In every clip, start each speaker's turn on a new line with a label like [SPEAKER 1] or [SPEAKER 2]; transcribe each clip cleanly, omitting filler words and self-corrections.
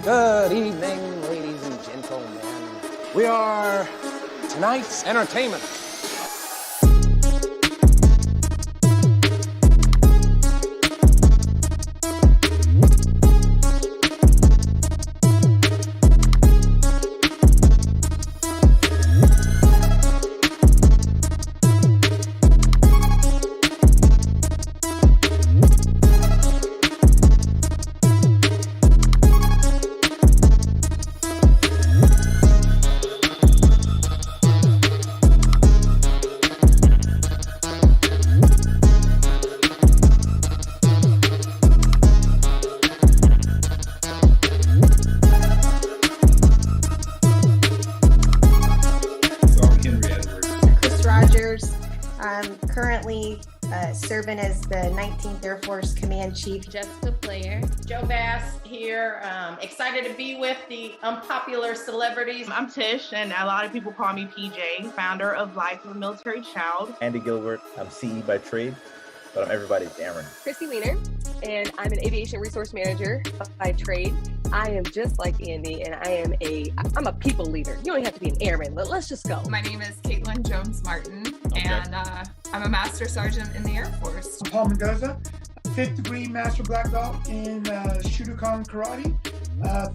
[SPEAKER 1] Good evening, ladies and gentlemen. We are tonight's entertainment.
[SPEAKER 2] I'm currently serving as the 19th Air Force Command Chief.
[SPEAKER 3] Jessica Player.
[SPEAKER 4] Joe Bass here. Excited to be with the Unpopular Celebrities.
[SPEAKER 5] I'm Tish, and a lot of people call me PJ, founder of Life of a Military Child.
[SPEAKER 6] Andy Gilbert. I'm CE by trade, but I'm everybody's Aaron.
[SPEAKER 7] Chrissy Wiener, and I'm an aviation resource manager by trade. I am just like Andy, and I'm a people leader. You don't have to be an airman, but let's just go.
[SPEAKER 8] My name is Caitlin Jones-Martin, and I'm a Master Sergeant in the Air Force.
[SPEAKER 9] I'm Paul Mendoza, 5th degree Master Black Belt in Shotokan Karate,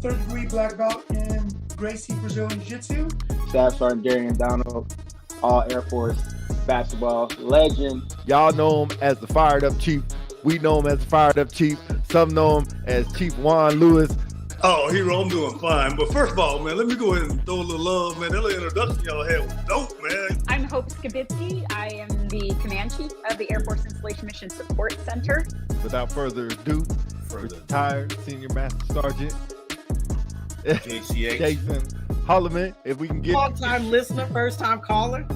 [SPEAKER 9] 3rd degree Black Belt in Gracie Brazilian Jiu-Jitsu.
[SPEAKER 10] Staff Sergeant Darian Donald, all Air Force basketball legend.
[SPEAKER 11] Y'all know him as the Fired Up Chief. We know him as the Fired Up Chief. Some know him as Chief Juan Lewis.
[SPEAKER 12] Oh, hero, I'm doing fine. But first of all, man, let me go ahead and throw a little love, man. That little introduction y'all had was dope, man.
[SPEAKER 13] I'm Hope Skibitsky. I am the Command Chief of the Air Force Installation Mission Support Center.
[SPEAKER 11] Without further ado, retired Senior Master Sergeant
[SPEAKER 12] JCH.
[SPEAKER 11] Jason Holloman, if we can get...
[SPEAKER 14] Long-time listener, first-time caller.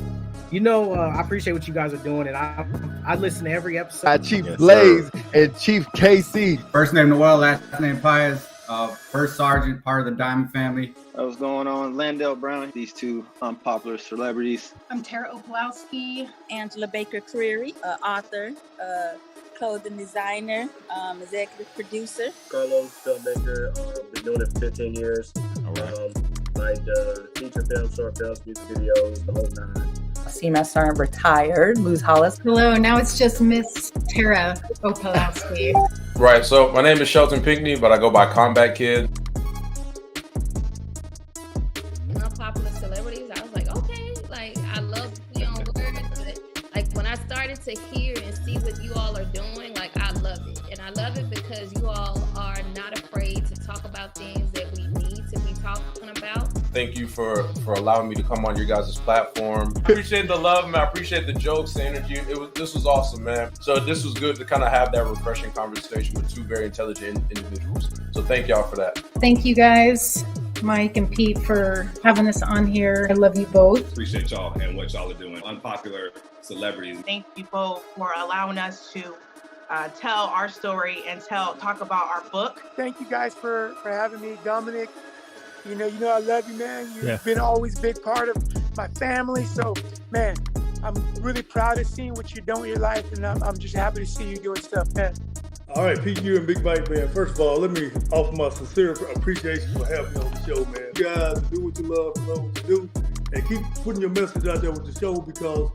[SPEAKER 14] You know, I appreciate what you guys are doing, and I listen to every episode.
[SPEAKER 11] Chief Blaze and Chief KC.
[SPEAKER 15] First name Noel, last name Pius. First Sergeant, part of the Diamond family.
[SPEAKER 10] What's going on? Landell Brown, these two unpopular celebrities.
[SPEAKER 16] I'm Tara Opalowski. Angela Baker Creary, author, clothing designer, executive producer.
[SPEAKER 17] Carlos, filmmaker, been doing it for 15 years. Like feature films, short films, music videos, the whole nine.
[SPEAKER 18] CMS Sergeant retired, Luz Hollis.
[SPEAKER 19] Hello, now it's just Miss Tara Opalowski.
[SPEAKER 20] Right, so my name is Shelton Pinckney, but I go by Combat Kid.
[SPEAKER 3] Unpopular Celebrities, I was like, okay, like I love words, but like when I started to hear and see what you all are doing, like I love it. And I love it because you all are not afraid to talk about things that we need to be talking about.
[SPEAKER 20] Thank you for allowing me to come on your guys' platform. I appreciate the love, man. I appreciate the jokes, the energy. This was awesome, man. So this was good to kind of have that refreshing conversation with two very intelligent individuals. So thank y'all for that.
[SPEAKER 19] Thank you guys, Mike and Pete, for having us on here. I love you both.
[SPEAKER 3] Appreciate y'all and what y'all are doing. Unpopular Celebrities.
[SPEAKER 5] Thank you both for allowing us to tell our story and talk about our book.
[SPEAKER 9] Thank you guys for having me, Dominic. You know I love you, man. You've been always a big part of my family. So, man, I'm really proud of seeing what you're doing with your life, and I'm just happy to see you doing stuff, man.
[SPEAKER 12] All right, Pete, you and Big Mike, man. First of all, let me offer my sincere appreciation for having me on the show, man. You guys do what you love what you do, and keep putting your message out there with the show because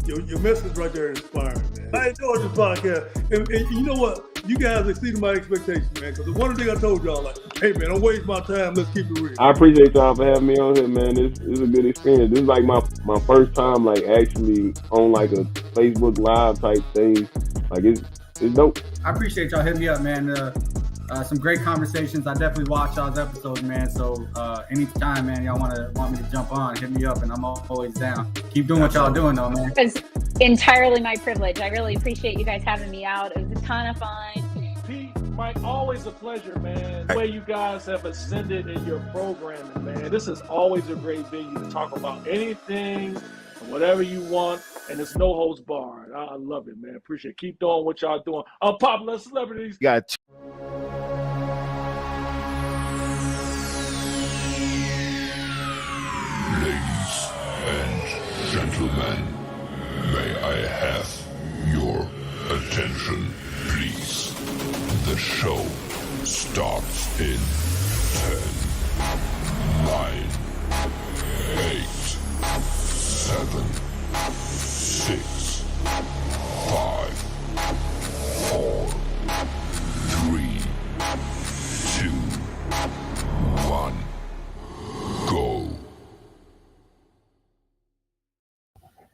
[SPEAKER 12] your message right there is inspiring, man. I enjoyed this podcast, and you know what? You guys exceeded my expectations, man, because the one thing I told y'all, like, hey, man, don't waste my time. Let's keep it real.
[SPEAKER 10] I appreciate y'all for having me on here, man. This is a good experience. This is like my first time, like, actually on, like, a Facebook Live type thing. Like, it's dope.
[SPEAKER 15] I appreciate y'all hitting me up, man. Some great conversations. I definitely watch y'all's episodes, man. So anytime, man, y'all want me to jump on, hit me up, and I'm always down. Keep doing what y'all doing, though, man.
[SPEAKER 13] It's entirely my privilege. I really appreciate you guys having me out. It was a ton of fun.
[SPEAKER 5] Pete, Mike, always a pleasure, man. The way you guys have ascended in your programming, man. This is always a great venue to talk about anything, whatever you want, and it's no holds barred. I love it, man. Appreciate it. Keep doing what y'all doing. Unpopular Celebrities.
[SPEAKER 11] Got
[SPEAKER 16] Ladies and gentlemen, may I have your attention, please? The show starts in 10,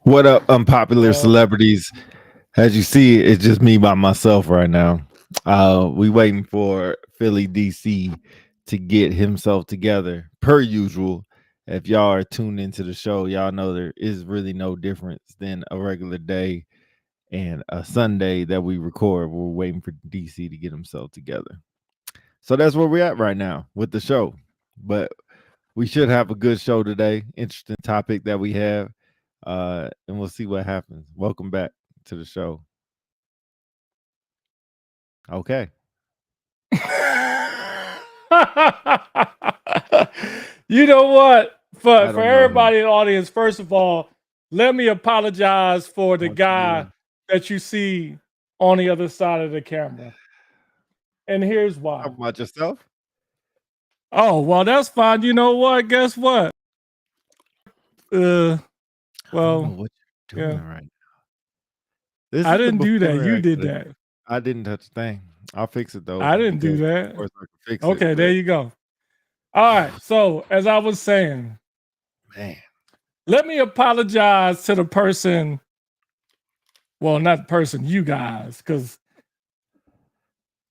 [SPEAKER 11] What up, unpopular celebrities? As you see, it's just me by myself right now. We waiting for Philly DC to get himself together, per usual. If y'all are tuned into the show, y'all know there is really no difference than a regular day and a Sunday that we record. We're waiting for DC to get himself together. So that's where we're at right now with the show. But we should have a good show today. Interesting topic that we have. And we'll see what happens. Welcome back to the show. Okay.
[SPEAKER 5] You know what?
[SPEAKER 11] I
[SPEAKER 5] For
[SPEAKER 11] don't know
[SPEAKER 5] everybody in the audience, first of all, let me apologize for the guy that you see on the other side of the camera. And here's why.
[SPEAKER 11] Talk about yourself?
[SPEAKER 5] Oh, well, that's fine. You know what? Guess what? Well,
[SPEAKER 11] what you're doing
[SPEAKER 5] yeah.
[SPEAKER 11] right now. This
[SPEAKER 5] I
[SPEAKER 11] is the
[SPEAKER 5] didn't do that.
[SPEAKER 11] before
[SPEAKER 5] You did
[SPEAKER 11] accident.
[SPEAKER 5] that.
[SPEAKER 11] I didn't touch a thing. I'll fix it though.
[SPEAKER 5] I didn't do
[SPEAKER 11] because
[SPEAKER 5] that.
[SPEAKER 11] Of course I can fix
[SPEAKER 5] Okay,
[SPEAKER 11] it.
[SPEAKER 5] there you go. All right. So, as I was saying,
[SPEAKER 11] Man.
[SPEAKER 5] let me apologize to the person. Well, not the person, you guys, because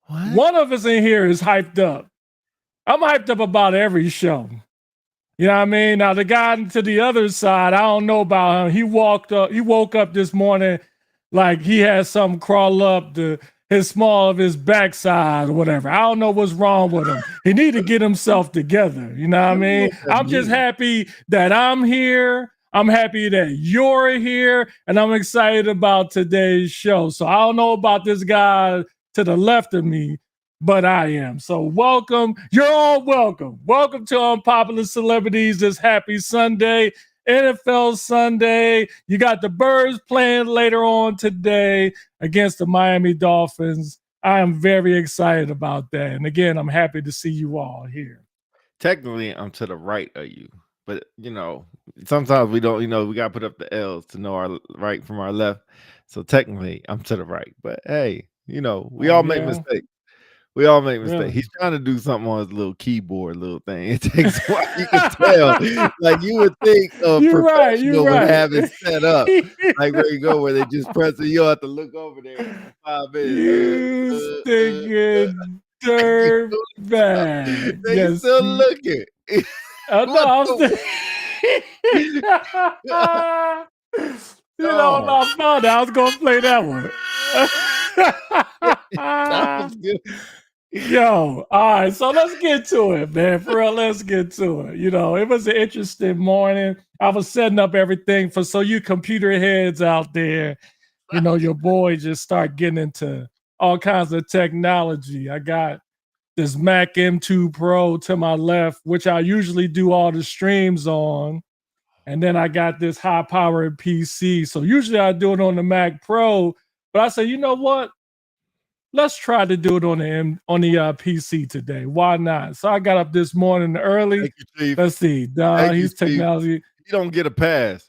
[SPEAKER 5] one of us in here is hyped up. I'm hyped up about every show. You know what I mean? Now, the guy to the other side, I don't know about him. He woke up this morning like he had something crawl up his small of his backside or whatever. I don't know what's wrong with him. He need to get himself together. You know what I mean? I'm just happy that I'm here. I'm happy that you're here, and I'm excited about today's show. So I don't know about this guy to the left of me, but I am. So welcome. You're all welcome. Welcome to Unpopular Celebrities this happy Sunday, NFL Sunday. You got the Birds playing later on today against the Miami Dolphins. I am very excited about that. And again, I'm happy to see you all here.
[SPEAKER 11] Technically, I'm to the right of you. But, sometimes we don't, we got to put up the L's to know our right from our left. So technically, I'm to the right. But hey, we all make mistakes. We all make mistakes.
[SPEAKER 5] Really?
[SPEAKER 11] He's trying to do something on his little keyboard, little thing. It takes a while. You can tell. Like you would think a professional would have it set up. Like where you go, where they just press it. You don't have to look over there for 5 minutes.
[SPEAKER 5] You stinking dirt bag.
[SPEAKER 11] They still looking.
[SPEAKER 5] No, I'm still. I found out I was gonna play that one.
[SPEAKER 11] That was good.
[SPEAKER 5] Yo, all right, so let's get to it, man. For real, let's get to it. It was an interesting morning. I was setting up everything so you computer heads out there, your boy just start getting into all kinds of technology. I got this Mac M2 Pro to my left, which I usually do all the streams on. And then I got this high-powered PC. So usually I do it on the Mac Pro, but I said, you know what? Let's try to do it on the PC today. Why not? So I got up this morning early.
[SPEAKER 11] Thank you, Chief.
[SPEAKER 5] Let's see. He's technology.
[SPEAKER 11] He don't get a pass.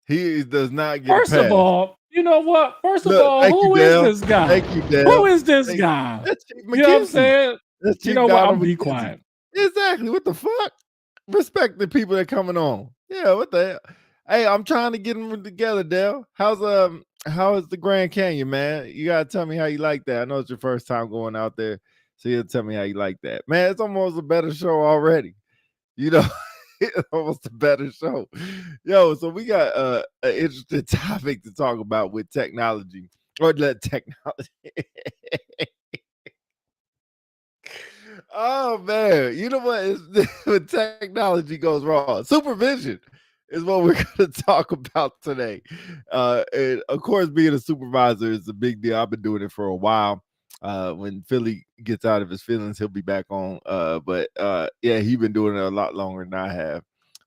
[SPEAKER 11] He does not get
[SPEAKER 5] First
[SPEAKER 11] a pass.
[SPEAKER 5] of all, you know what? First of
[SPEAKER 11] Look,
[SPEAKER 5] all,
[SPEAKER 11] thank
[SPEAKER 5] who
[SPEAKER 11] you, Dale.
[SPEAKER 5] is this guy?
[SPEAKER 11] Thank you, Dale.
[SPEAKER 5] Who is this guy?
[SPEAKER 11] That's Chief
[SPEAKER 5] You know what I'm
[SPEAKER 11] McKenzie.
[SPEAKER 5] saying?
[SPEAKER 11] That's
[SPEAKER 5] You
[SPEAKER 11] Chief
[SPEAKER 5] know what?
[SPEAKER 11] Donald
[SPEAKER 5] I'm be
[SPEAKER 11] McKenzie.
[SPEAKER 5] quiet.
[SPEAKER 11] Exactly. What the fuck? Respect the people that coming on. Yeah, what the hell? Hey, I'm trying to get them together, Dale. How is the Grand Canyon, man? You gotta tell me how you like that. I know it's your first time going out there, so you'll tell me how you like that. Man, it's almost a better show already. It's almost a better show. Yo, so we got an interesting topic to talk about with technology. Or let technology. Oh man, you know what? When technology goes wrong, supervision is what we're going to talk about today. And of course, being a supervisor is a big deal. I've been doing it for a while. When Philly gets out of his feelings, he'll be back on. But he's been doing it a lot longer than I have.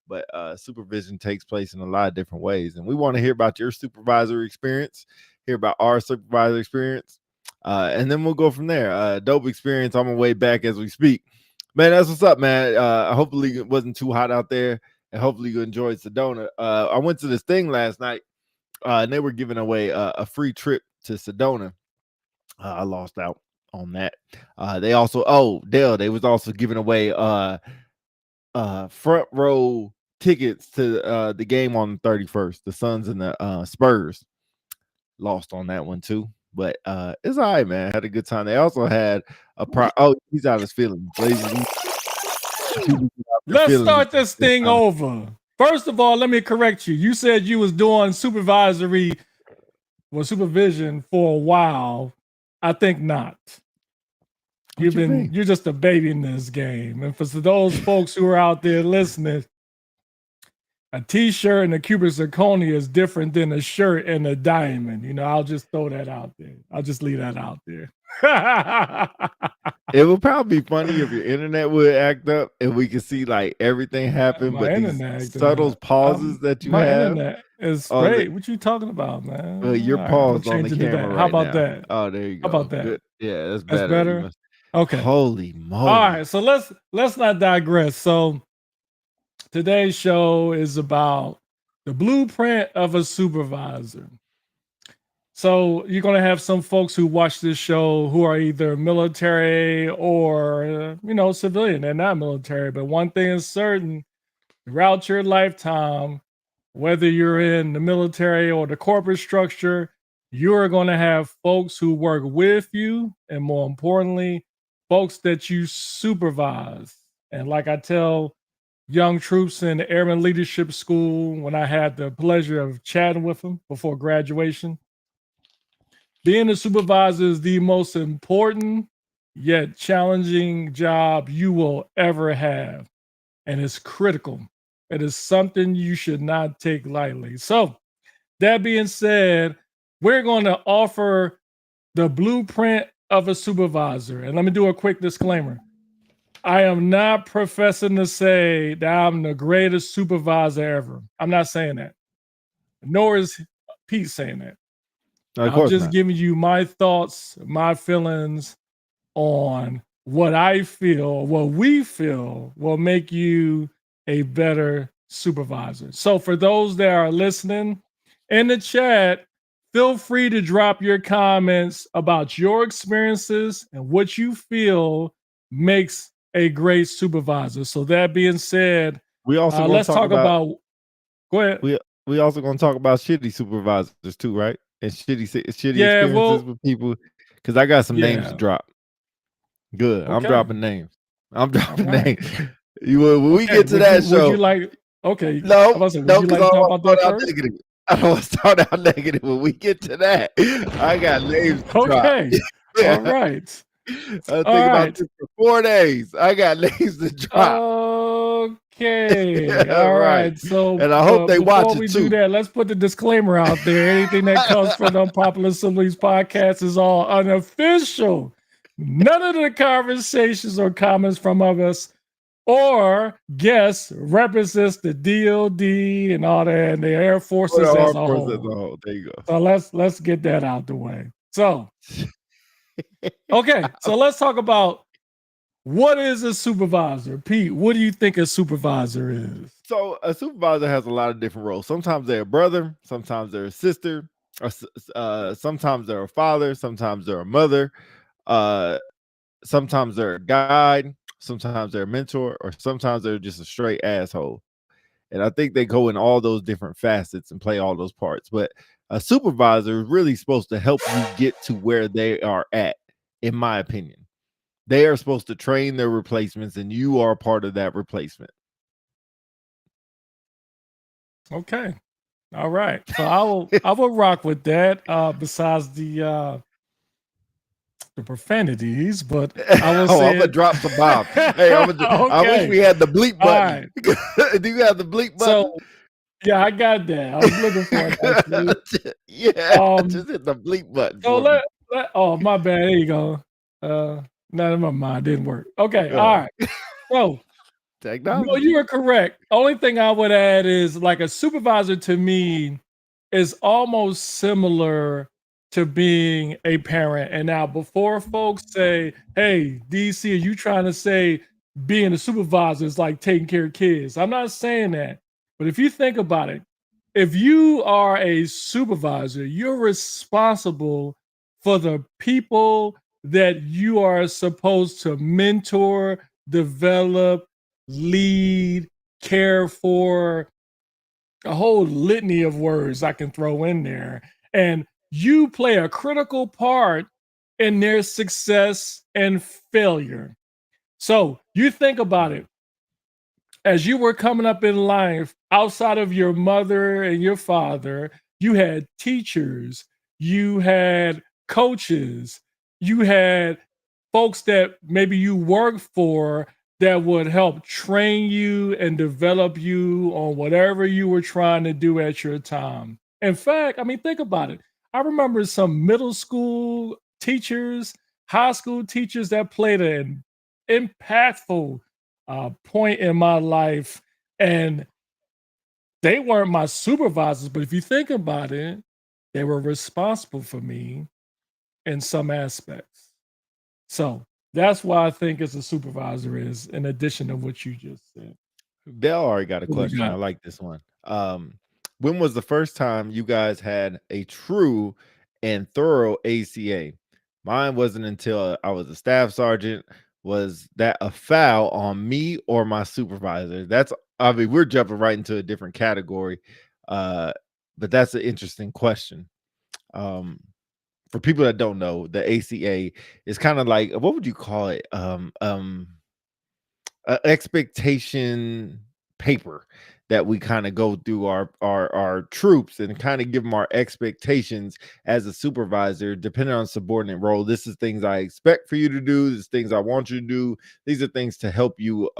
[SPEAKER 11] But supervision takes place in a lot of different ways, and we want to hear about your supervisor experience, hear about our supervisor experience. And then we'll go from there. Dope experience on my way back as we speak. Man, that's what's up, man. Hopefully it wasn't too hot out there, and hopefully you enjoyed Sedona. I went to this thing last night, and they were giving away a free trip to Sedona. I lost out on that. They was also giving away front row tickets to the game on the 31st. The Suns and the Spurs lost on that one too. But it's all right, man. Had a good time. They also had oh, he's out of his feelings.
[SPEAKER 5] Let's start this thing over. First of all, let me correct you. You said you was doing supervision for a while. I think not. You're just a baby in this game. And for those folks who are out there listening, a t-shirt and a cubic zirconia is different than a shirt and a diamond. You know, I'll just throw that out there. I'll just leave that out there.
[SPEAKER 11] It would probably be funny if your internet would act up and we could see like everything happen, but these subtle pauses that you
[SPEAKER 5] my
[SPEAKER 11] have.
[SPEAKER 5] internet is great. What you talking about, man?
[SPEAKER 11] You're
[SPEAKER 5] All right,
[SPEAKER 11] paused
[SPEAKER 5] I'm
[SPEAKER 11] on the
[SPEAKER 5] changing
[SPEAKER 11] camera
[SPEAKER 5] that.
[SPEAKER 11] right
[SPEAKER 5] How about
[SPEAKER 11] now.
[SPEAKER 5] that?
[SPEAKER 11] Oh, there you go.
[SPEAKER 5] How about that?
[SPEAKER 11] Good. Yeah, that's
[SPEAKER 5] That's
[SPEAKER 11] better.
[SPEAKER 5] better? Okay.
[SPEAKER 11] Holy moly.
[SPEAKER 5] All right, so let's not digress. So today's show is about the blueprint of a supervisor. So you're going to have some folks who watch this show who are either military or, civilian. They're not military, but one thing is certain, throughout your lifetime, whether you're in the military or the corporate structure, you're going to have folks who work with you, and more importantly, folks that you supervise. And like I tell young troops in the Airman Leadership School, when I had the pleasure of chatting with them before graduation, being a supervisor is the most important yet challenging job you will ever have. And it's critical. It is something you should not take lightly. So, that being said, we're going to offer the blueprint of a supervisor. And let me do a quick disclaimer. I am not professing to say that I'm the greatest supervisor ever. I'm not saying that. Nor is Pete saying that. I'm just giving you my thoughts, my feelings on what I feel, what we feel will make you a better supervisor. So for those that are listening in the chat, feel free to drop your comments about your experiences and what you feel makes a great supervisor. So that being said,
[SPEAKER 11] we also
[SPEAKER 5] let's talk about. Go ahead.
[SPEAKER 11] We also going to talk about shitty supervisors too, right? And shitty experiences with people, because I got some names to drop. Good. Okay. I'm dropping names. Names. When we get to that show,
[SPEAKER 5] would you like? Okay.
[SPEAKER 11] No,
[SPEAKER 5] would you like to talk about that first?
[SPEAKER 11] Negative. I don't want to start out negative. When we get to that, I got names to drop.
[SPEAKER 5] All right.
[SPEAKER 11] I think about this for 4 days. I got names to drop.
[SPEAKER 5] Okay. All right. So,
[SPEAKER 11] and I hope they watch it too.
[SPEAKER 5] Before we do that, let's put the disclaimer out there. Anything that comes from the Unpopular Celebrities podcast is all unofficial. None of the conversations or comments from us or guests represents the DOD and all that, and the Air Forces as a whole.
[SPEAKER 11] There you go.
[SPEAKER 5] So let's get that out the way. So, okay. So let's talk about. What is a supervisor? Pete, what do you think a supervisor is?
[SPEAKER 11] So a supervisor has a lot of different roles. Sometimes they're a brother, sometimes they're a sister, or sometimes they're a father, sometimes they're a mother, sometimes they're a guide, sometimes they're a mentor, or sometimes they're just a straight asshole. And I think they go in all those different facets and play all those parts. But a supervisor is really supposed to help you get to where they are at, in my opinion. They are supposed to train their replacements, and you are part of that replacement.
[SPEAKER 5] Okay. All right. So I will rock with that. Besides the profanities, but I will say
[SPEAKER 11] I'm gonna drop some bombs. Hey, I wish we had the bleep button. Right. Do you have the bleep button?
[SPEAKER 5] So, yeah, I got that. I was looking for it. Actually.
[SPEAKER 11] Just hit the bleep button.
[SPEAKER 5] So oh, my bad. There you go. Never mind, didn't work. Okay, all right. So, no, you are correct. Only thing I would add is like a supervisor to me is almost similar to being a parent. And now, before folks say, "Hey, DC, are you trying to say being a supervisor is like taking care of kids?" I'm not saying that, but if you think about it, if you are a supervisor, you're responsible for the people that you are supposed to mentor, develop, lead, care for, a whole litany of words I can throw in there. And you play a critical part in their success and failure. So you think about it. As you were coming up in life, outside of your mother and your father, you had teachers, you had coaches, you had folks that maybe you worked for that would help train you and develop you on whatever you were trying to do at your time. In fact, I mean, think about it. I remember some middle school teachers, high school teachers that played an impactful point in my life, and they weren't my supervisors, but if you think about it, they were responsible for me in some aspects. So that's why I think as a supervisor is, in addition to what you just said.
[SPEAKER 11] Dell already got a
[SPEAKER 5] What we
[SPEAKER 11] question. I
[SPEAKER 5] got?
[SPEAKER 11] like this one. When was the first time you guys had a true and thorough ACA? Mine wasn't until I was a staff sergeant. Was that a foul on me or my supervisor? That's, I mean, we're jumping right into a different category, but that's an interesting question. For people that don't know, the ACA is kind of like, what would you call it? Expectation paper that we kind of go through our troops and kind of give them our expectations as a supervisor, depending on subordinate role. This is things I expect for you to do. This is things I want you to do. These are things to help you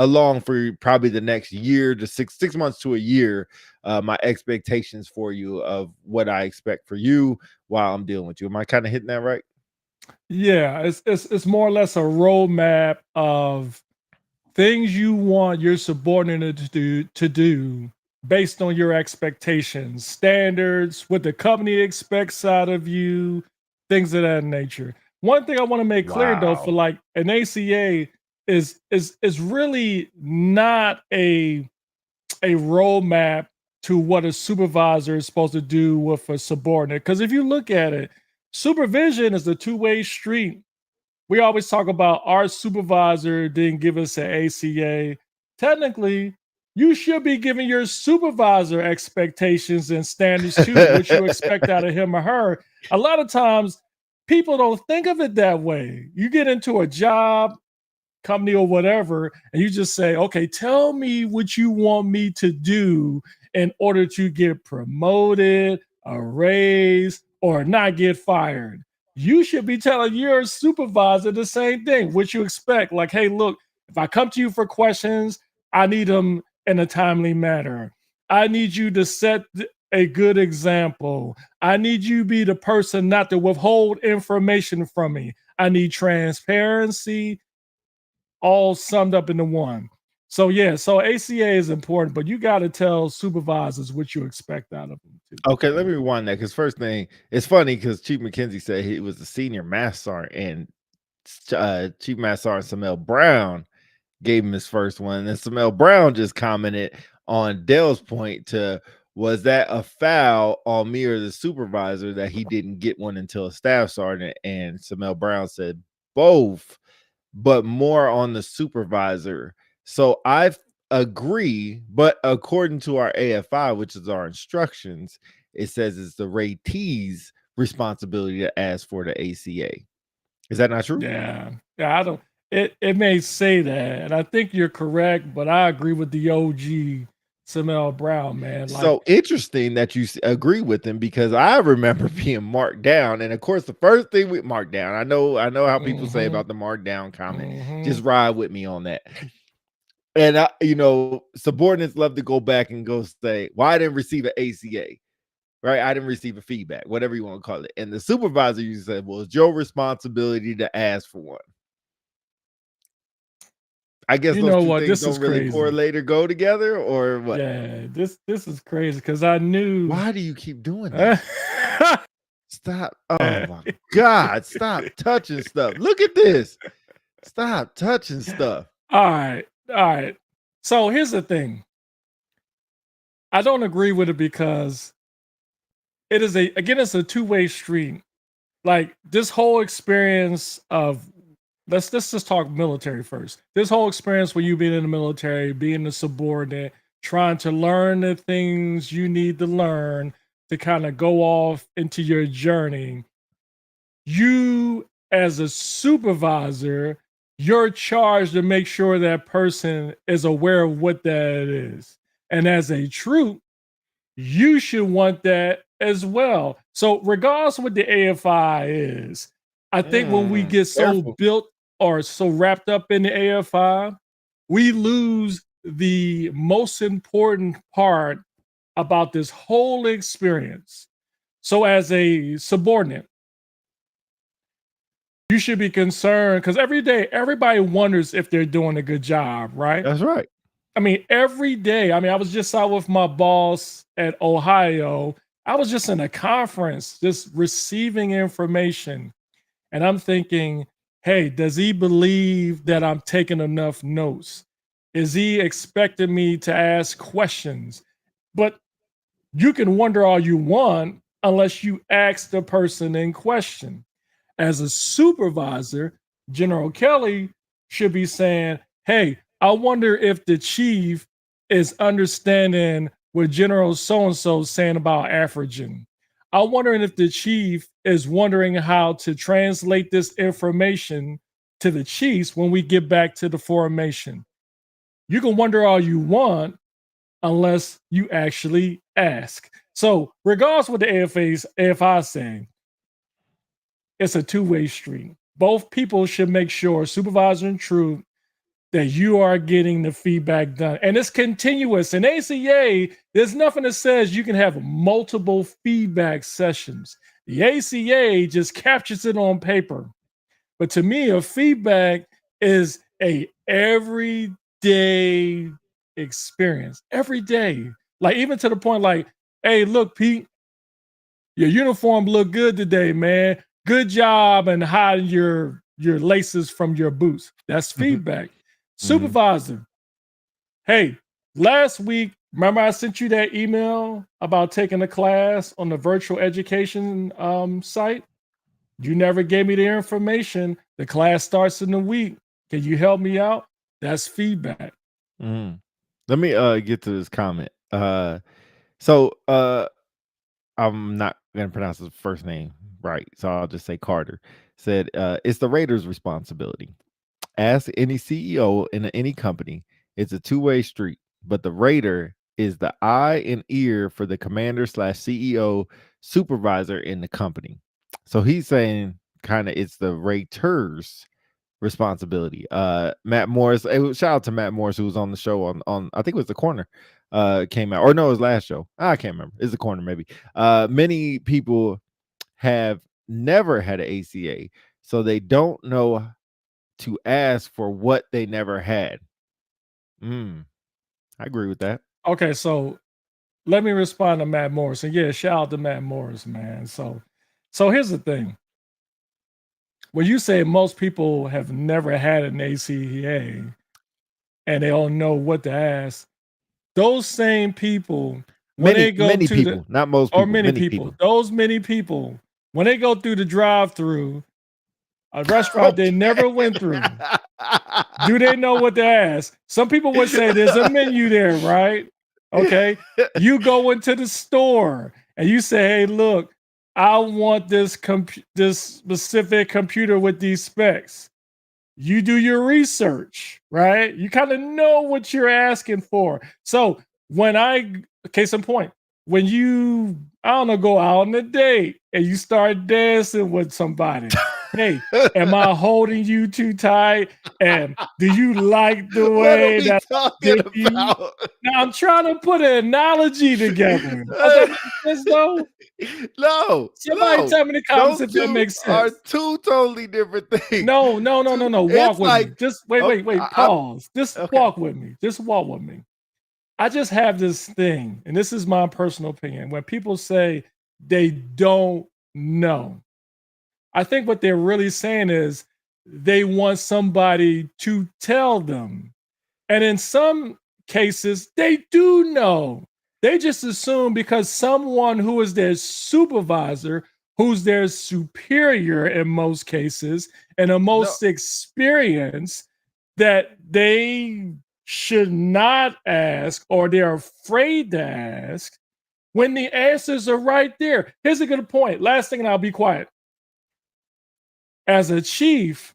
[SPEAKER 11] along for probably the next year to six months to a year. My expectations for you of what I expect for you while I'm dealing with you. Am I kind of hitting that right?
[SPEAKER 5] Yeah, it's more or less a roadmap of things you want your subordinate to do based on your expectations, standards, what the company expects out of you, things of that nature. One thing I want to make clear though, for
[SPEAKER 11] Wow.
[SPEAKER 5] like an ACA is really not a roadmap to what a supervisor is supposed to do with a subordinate. Because if you look at it, supervision is a two-way street. We always talk about our supervisor didn't give us an ACA. Technically, you should be giving your supervisor expectations and standards too, what you expect out of him or her. A lot of times, people don't think of it that way. You get into a job, company, or whatever, and you just say, okay, tell me what you want me to do in order to get promoted, a raise, or not get fired. You should be telling your supervisor the same thing, what you expect. Like, hey, look, if I come to you for questions, I need them in a timely manner. I need you to set a good example. I need you to be the person not to withhold information from me. I need transparency, all summed up into one. So yeah, so ACA is important, but you got to tell supervisors what you expect out of them too.
[SPEAKER 11] Okay, let me rewind that, because first thing, it's funny because Chief McKenzie said he was the senior math sergeant, and Chief Math Sergeant Samel Brown gave him his first one. And Samel Brown just commented on Dell's point to, was that a foul on me or the supervisor that he didn't get one until a staff sergeant? And Samel Brown said both, but more on the supervisor. So I agree, but according to our AFI, which is our instructions, it says it's the ratee's responsibility to ask for the ACA. Is that not true?
[SPEAKER 5] Yeah, I don't. It may say that, and I think you're correct, but I agree with the OG Samel Brown, man. Like,
[SPEAKER 11] So interesting that you agree with him, because I remember being marked down, and of course, the first thing we marked down. I know how people say about the marked down comment. Just ride with me on that. And subordinates love to go back and go say, "Well, I didn't receive an ACA, right? I didn't receive a feedback, whatever you want to call it." And the supervisor usually said, "Well, it's your responsibility to ask for one." I guess
[SPEAKER 5] you
[SPEAKER 11] those
[SPEAKER 5] know
[SPEAKER 11] two
[SPEAKER 5] what?
[SPEAKER 11] things
[SPEAKER 5] This is
[SPEAKER 11] don't really
[SPEAKER 5] crazy.
[SPEAKER 11] correlate or go together, or what?
[SPEAKER 5] Yeah, this is crazy because I knew.
[SPEAKER 11] Why do you keep doing that? Stop. Oh my God. Stop touching stuff. Look at this. Stop touching stuff.
[SPEAKER 5] All right. So here's the thing. I don't agree with it because it's a two-way street. Like, this whole experience of let's just talk military first. This whole experience with you being in the military, being a subordinate, trying to learn the things you need to learn to kind of go off into your journey. You, as a supervisor, you're charged to make sure that person is aware of what that is. And as a troop, you should want that as well. So, regardless of what the AFI is, I think when we get so
[SPEAKER 11] careful.
[SPEAKER 5] built or so wrapped up in the AFI, we lose the most important part about this whole experience. So, as a subordinate, you should be concerned because every day everybody wonders if they're doing a good job, right?
[SPEAKER 11] That's right.
[SPEAKER 5] I mean, every day. I mean, I was just out with my boss at Ohio. I was just in a conference, just receiving information. And I'm thinking, hey, does he believe that I'm taking enough notes? Is he expecting me to ask questions? But you can wonder all you want unless you ask the person in question. As a supervisor, General Kelly should be saying, hey, I wonder if the chief is understanding what General so-and-so is saying about Afrigen. I'm wondering if the chief is wondering how to translate this information to the chiefs when we get back to the formation. You can wonder all you want unless you actually ask. So regardless of what the AFI is saying, it's a two-way street. Both people should make sure, supervisor and troop, that you are getting the feedback done. And it's continuous. In ACA, there's nothing that says you can have multiple feedback sessions. The ACA just captures it on paper. But to me, a feedback is a everyday experience. Every day. Like even to the point like, hey, look, Pete, your uniform look good today, man. Good job and hiding your laces from your boots. That's feedback. Supervisor, hey, last week, remember I sent you that email about taking a class on the virtual education site? You never gave me the information. The class starts in a week. Can you help me out? That's feedback.
[SPEAKER 11] Let me get to this comment. So I'm not gonna pronounce his first name right, so I'll just say Carter. Said it's the Raiders' responsibility. Ask any CEO in any company, it's a two-way street, but the Raider is the eye and ear for the commander/CEO supervisor in the company. So he's saying kind of it's the Raiders' responsibility. Matt Morris, shout out to Matt Morris who was on the show on I think it was the corner. Came out, or no, it was last show. I can't remember. It's the corner, maybe. Many people have never had an ACA, so they don't know to ask for what they never had. I agree with that.
[SPEAKER 5] Okay, so let me respond to Matt Morris. And yeah, shout out to Matt Morris, man. So here's the thing. When you say most people have never had an ACA and they don't know what to ask, those same people, when they go
[SPEAKER 11] many
[SPEAKER 5] to
[SPEAKER 11] people, not most people,
[SPEAKER 5] or many people, those many people, when they go through the drive-through, a restaurant they never went through, do they know what to ask? Some people would say there's a menu there, right? Okay. You go into the store and you say, hey, look, I want this specific computer with these specs. You do your research, right? You kind of know what you're asking for. So case in point, when you, I don't know, go out on a date and you start dancing with somebody, hey, am I holding you too tight? And do you like the way that I'm digging you? Now I'm trying to put an analogy together.
[SPEAKER 11] No.
[SPEAKER 5] Somebody tell me in the comments if that makes sense.
[SPEAKER 11] Are two totally different things.
[SPEAKER 5] No. Walk with me. Just wait. Pause. Just walk with me. Just walk with me. I just have this thing, and this is my personal opinion. When people say they don't know, I think what they're really saying is they want somebody to tell them. And in some cases, they do know. They just assume because someone who is their supervisor, who's their superior in most cases and the most experienced that they should not ask or they're afraid to ask when the answers are right there. Here's a good point. Last thing, and I'll be quiet. As a chief,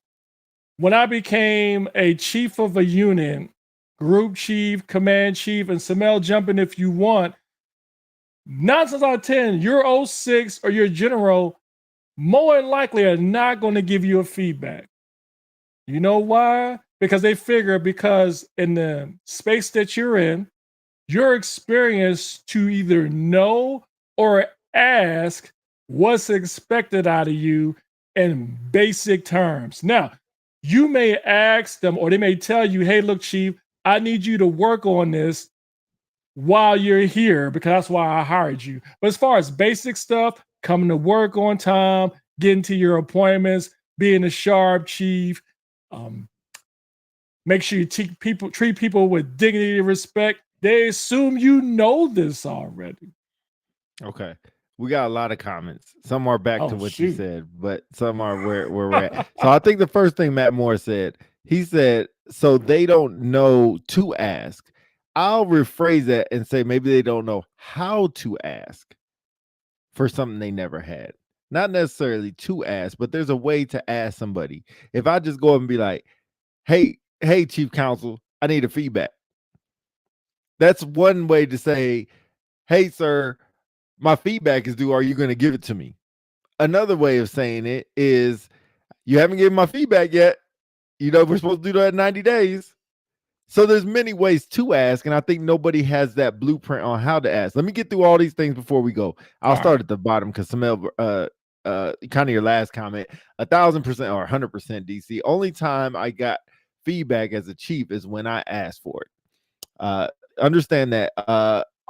[SPEAKER 5] when I became a chief of a unit, group chief, command chief, and Samel, jump in if you want, 9 times out of 10, your 06 or your general more than likely are not going to give you a feedback. You know why? Because they figure because in the space that you're in, you're experienced to either know or ask what's expected out of you in basic terms. Now, you may ask them or they may tell you, hey, look, Chief, I need you to work on this while you're here because that's why I hired you. But as far as basic stuff, coming to work on time, getting to your appointments, being a sharp chief, make sure you treat people with dignity and respect. They assume you know this already.
[SPEAKER 11] Okay. We got a lot of comments. Some are back to what you said, but some are where we're at. So I think the first thing Matt Moore said, he said, so they don't know to ask. I'll rephrase that and say maybe they don't know how to ask for something they never had. Not necessarily to ask, but there's a way to ask somebody. If I just go up and be like, hey, Chief Counsel, I need a feedback. That's one way to say, hey, sir, my feedback is due. Are you going to give it to me? Another way of saying it is, you haven't given my feedback yet. You know, we're supposed to do that in 90 days. So there's many ways to ask, and I think nobody has that blueprint on how to ask. Let me get through all these things before we go. I'll start at the bottom because Samel, kind of your last comment, 1,000% or 100% DC. Only time I got feedback as a chief is when I asked for it. Understand that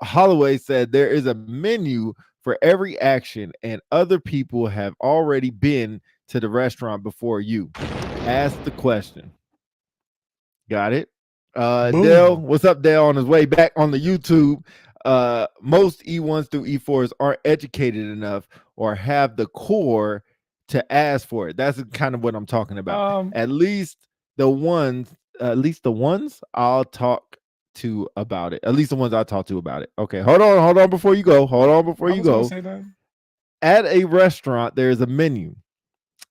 [SPEAKER 11] Holloway said there is a menu for every action, and other people have already been to the restaurant before you. Ask the question. Got it? Dale, what's up, Dale? On his way back on the YouTube. Most E1s through E4s aren't educated enough or have the core to ask for it. That's kind of what I'm talking about. At least the ones I'll talk to about it. At least the ones I talk to about it. Okay, hold on before you go. At a restaurant, there's a menu.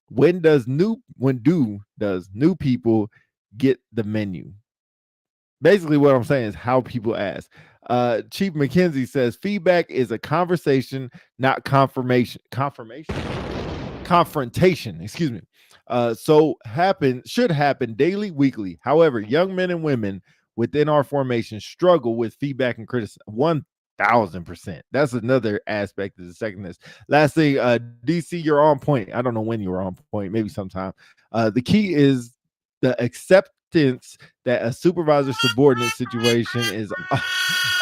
[SPEAKER 11] When do new people get the menu? Basically, what I'm saying is how people ask. Chief McKenzie says feedback is a conversation, not confrontation. Excuse me. Should happen daily, weekly. However, young men and women within our formation struggle with feedback and criticism. 1,000%. That's another aspect of the second. Last thing, DC, you're on point. I don't know when you were on point. Maybe sometime. The key is the acceptance that a supervisor subordinate situation is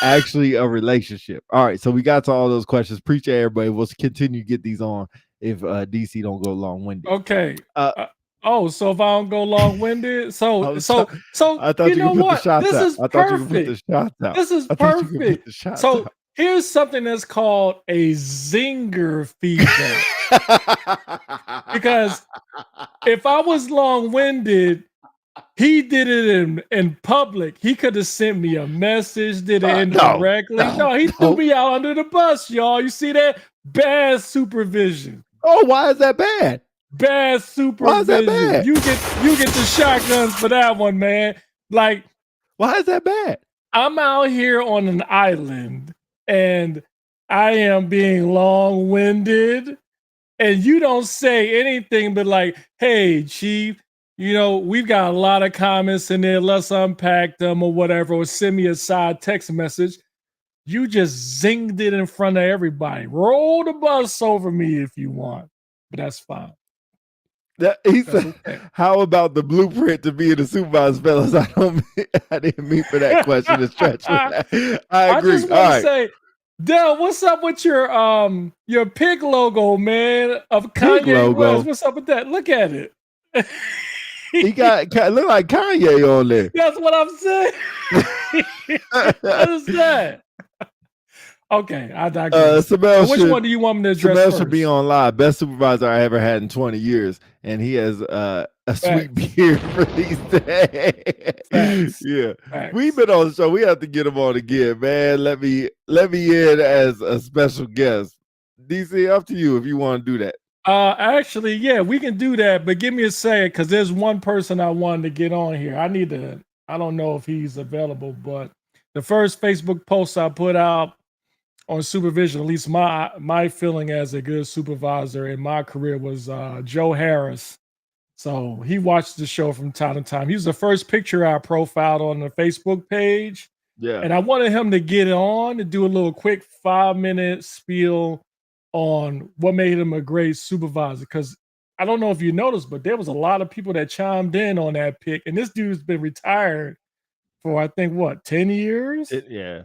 [SPEAKER 11] actually a relationship. All right, so we got to all those questions. Appreciate everybody. We'll continue to get these on if DC don't go long-winded.
[SPEAKER 5] Okay. So if I don't go long-winded, so
[SPEAKER 11] I thought you know what?
[SPEAKER 5] This is perfect. This is perfect. So here's something that's called a zinger feedback. Because if I was long-winded, he did it in public. He could have sent me a message, did it indirectly. No, he threw me out under the bus, y'all. You see that? Bad supervision.
[SPEAKER 11] Oh, why is that bad?
[SPEAKER 5] Bad supervision.
[SPEAKER 11] Why is that bad?
[SPEAKER 5] You get the shotguns for that one, man. Like,
[SPEAKER 11] why is that bad?
[SPEAKER 5] I'm out here on an island and I am being long-winded, and you don't say anything but like, hey, Chief, you know, we've got a lot of comments in there. Let's unpack them or whatever, or send me a side text message. You just zinged it in front of everybody. Roll the bus over me if you want, but that's fine.
[SPEAKER 11] He said, how about the blueprint to being a supervisor, fellas? I didn't mean for that question to stretch. I agree.
[SPEAKER 5] I just want to say, Dale, what's up with your pig logo, man, of Kanye West? What's up with that? Look at it.
[SPEAKER 11] He look like Kanye on there.
[SPEAKER 5] That's what I'm saying. What is that? Okay, I digress.
[SPEAKER 11] Samel
[SPEAKER 5] Which one do you want me to address
[SPEAKER 11] Samel
[SPEAKER 5] first?
[SPEAKER 11] should be on live. Best supervisor I ever had in 20 years, and he has a sweet
[SPEAKER 5] Facts.
[SPEAKER 11] beard for these days.
[SPEAKER 5] Facts.
[SPEAKER 11] Yeah,
[SPEAKER 5] Facts.
[SPEAKER 11] we've been on the show. We have to get him on again, man. Let me in as a special guest. DC, up to you if you want to do that.
[SPEAKER 5] Actually, yeah, we can do that, but give me a second because there's one person I wanted to get on here. I don't know if he's available, but the first Facebook post I put out on supervision, at least my feeling as a good supervisor in my career, was Joe Harris. So he watched the show from time to time. He was the first picture I profiled on the Facebook page.
[SPEAKER 11] Yeah.
[SPEAKER 5] And I wanted him to get on and do a little quick 5-minute spiel on what made him a great supervisor. Because I don't know if you noticed, but there was a lot of people that chimed in on that pick. And this dude's been retired for, I think, 10 years?
[SPEAKER 11] Yeah.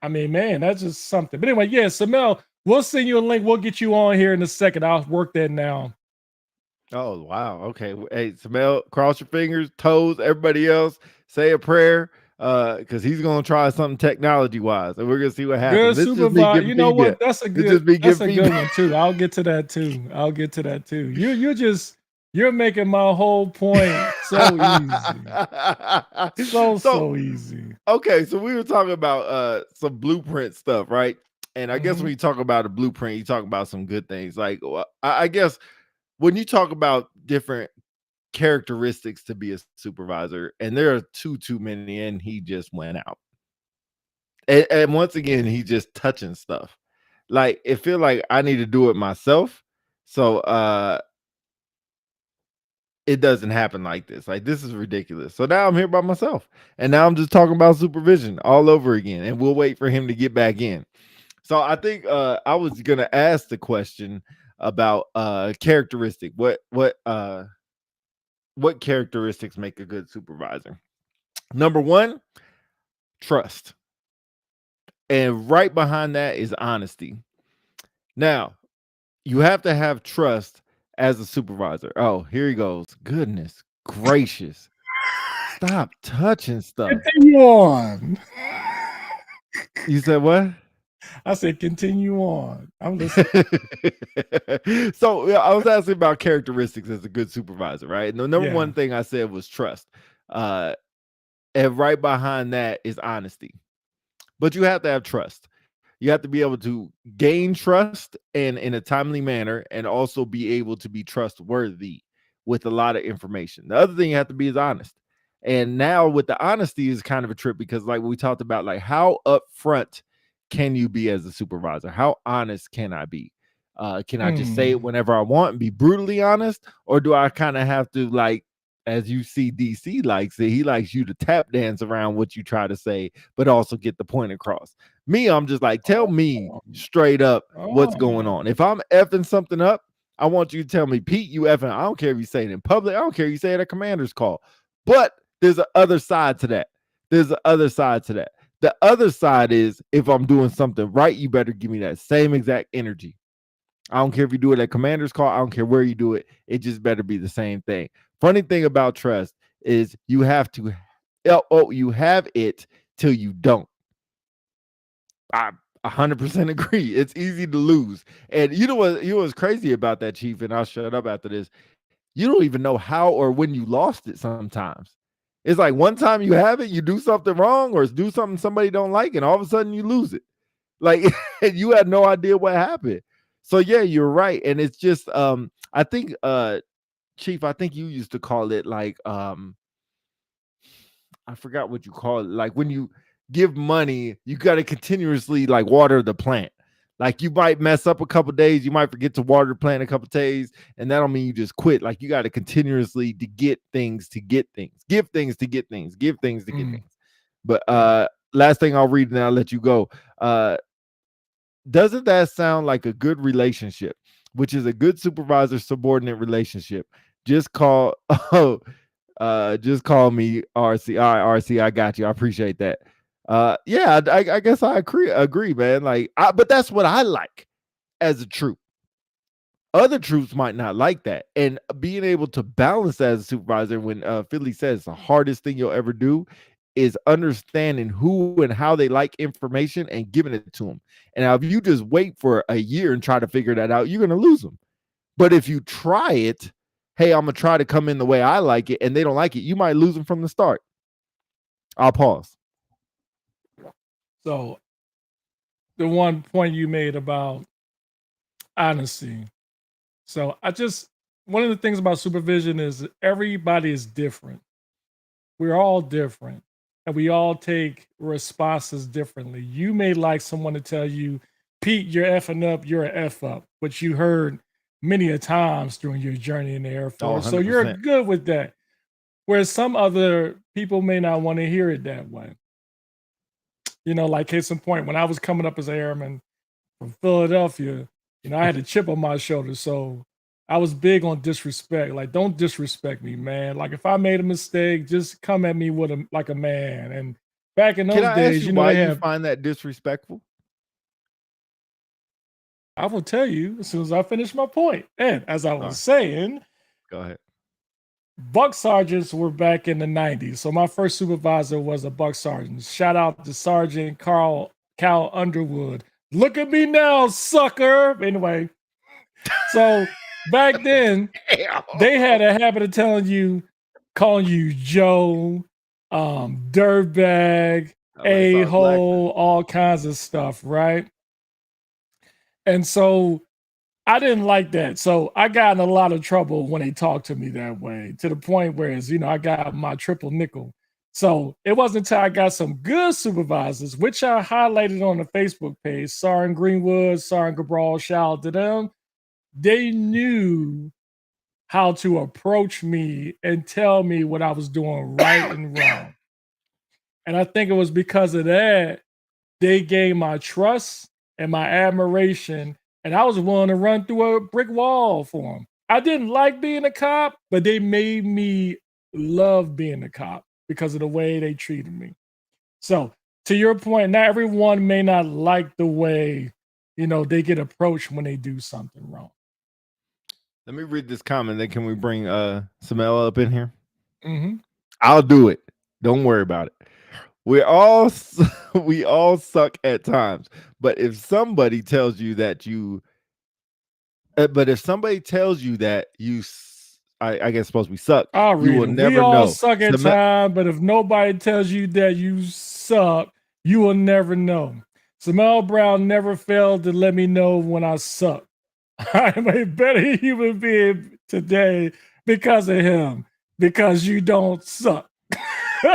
[SPEAKER 5] I mean, man, that's just something. But anyway, yeah, Samel, we'll send you a link. We'll get you on here in a second. I'll work that now.
[SPEAKER 11] Oh, wow. Okay. Hey, Samel, cross your fingers, toes, everybody else, say a prayer. Because he's gonna try something technology-wise, and we're gonna see what happens.
[SPEAKER 5] Good supervisor. You know what? That's a good one too. I'll get to that too. You're making my whole point so easy. So easy.
[SPEAKER 11] Okay, so we were talking about some blueprint stuff, right? And I guess when you talk about a blueprint, you talk about some good things. Like I guess when you talk about different characteristics to be a supervisor, and there are too many, and he just went out. And once again, he just touching stuff. Like it feel like I need to do it myself. So it doesn't happen like this. Like this is ridiculous. So now I'm here by myself. And now I'm just talking about supervision all over again. And we'll wait for him to get back in. So I think I was gonna ask the question about characteristic. What characteristics make a good supervisor? Number one, trust. And right behind that is honesty. Now, you have to have trust as a supervisor. Oh, here he goes. Goodness gracious. Stop touching stuff.
[SPEAKER 5] Continue on.
[SPEAKER 11] You said what?
[SPEAKER 5] I said continue on. I'm listening.
[SPEAKER 11] So I was asking about characteristics as a good supervisor, right? And the number one thing I said was trust. And right behind that is honesty. But you have to have trust. You have to be able to gain trust and in a timely manner, and also be able to be trustworthy with a lot of information. The other thing you have to be is honest. And now with the honesty is kind of a trip, because like we talked about, like how upfront can you be as a supervisor? How honest can I be? Can I just say it whenever I want and be brutally honest? Or do I kind of have to, like, as you see DC likes it, he likes you to tap dance around what you try to say, but also get the point across. Me, I'm just like, tell me straight up what's going on. If I'm effing something up, I want you to tell me, Pete, you effing. I don't care if you say it in public. I don't care if you say it at a commander's call. But there's a other side to that. The other side is, if I'm doing something right, you better give me that same exact energy. I don't care if you do it at commander's call. I don't care where you do it. It just better be the same thing. Funny thing about trust is you have to, you have it till you don't. I 100% agree. It's easy to lose. And you know what's crazy about that, Chief, and I'll shut up after this. You don't even know how or when you lost it sometimes. It's like one time you have it, you do something wrong or do something somebody don't like, and all of a sudden you lose it. Like you had no idea what happened. So yeah, you're right. And it's just I think Chief, I think you used to call it like I forgot what you call it. Like when you give money, you got to continuously like water the plant. Like you might mess up a couple days, you might forget to water the plant a couple days, and that don't mean you just quit. Like you got to continuously to get things, give things to get things. But last thing I'll read and I'll let you go. Doesn't that sound like a good relationship, which is a good supervisor subordinate relationship? Just call me RC. All right, RC, I got you. I appreciate that. Yeah, I guess I agree, man. Like, but that's what I like as a troop. Other troops might not like that, and being able to balance that as a supervisor, when Philly says the hardest thing you'll ever do is understanding who and how they like information and giving it to them. And now if you just wait for a year and try to figure that out, you're going to lose them. But if you try it, hey, I'm going to try to come in the way I like it, and they don't like it, you might lose them from the start. I'll pause.
[SPEAKER 5] So the one point you made about honesty. So one of the things about supervision is everybody is different. We're all different, and we all take responses differently. You may like someone to tell you, Pete, you're effing up, you're an F up, which you heard many a times during your journey in the Air Force. So you're good with that. Whereas some other people may not want to hear it that way. You know, like case in point, when I was coming up as an airman from Philadelphia, you know, I had a chip on my shoulder. So I was big on disrespect. Like, don't disrespect me, man. Like, if I made a mistake, just come at me with like a man. And back in those days, you know,
[SPEAKER 11] why you find that disrespectful?
[SPEAKER 5] I will tell you as soon as I finish my point. And as I was saying,
[SPEAKER 11] go ahead.
[SPEAKER 5] Buck sergeants were back in the 90s. So my first supervisor was a buck sergeant. Shout out to Sergeant Cal Underwood. Look at me now, sucker. Anyway, so back then, they had a habit of calling you Joe, dirtbag, a-hole, all kinds of stuff, right? And so I didn't like that. So I got in a lot of trouble when they talked to me that way, to the point where, you know, I got my triple nickel. So it wasn't until I got some good supervisors, which I highlighted on the Facebook page, Sergeant Greenwood, Sergeant Cabral, shout out to them. They knew how to approach me and tell me what I was doing right and wrong. And I think it was because of that, they gained my trust and my admiration. And I was willing to run through a brick wall for them. I didn't like being a cop, but they made me love being a cop because of the way they treated me. So to your point, not everyone may not like the way, you know, they get approached when they do something wrong.
[SPEAKER 11] Let me read this comment. Then can we bring Samela up in here?
[SPEAKER 5] Mm-hmm.
[SPEAKER 11] I'll do it. Don't worry about it. We all suck at times. But if somebody tells you that you, I guess supposed we suck, you will never know.
[SPEAKER 5] We all suck at times, but if nobody tells you that you suck, you will never know. Samel Brown never failed to let me know when I suck. I'm a better human being today because of him, because you don't suck.
[SPEAKER 11] All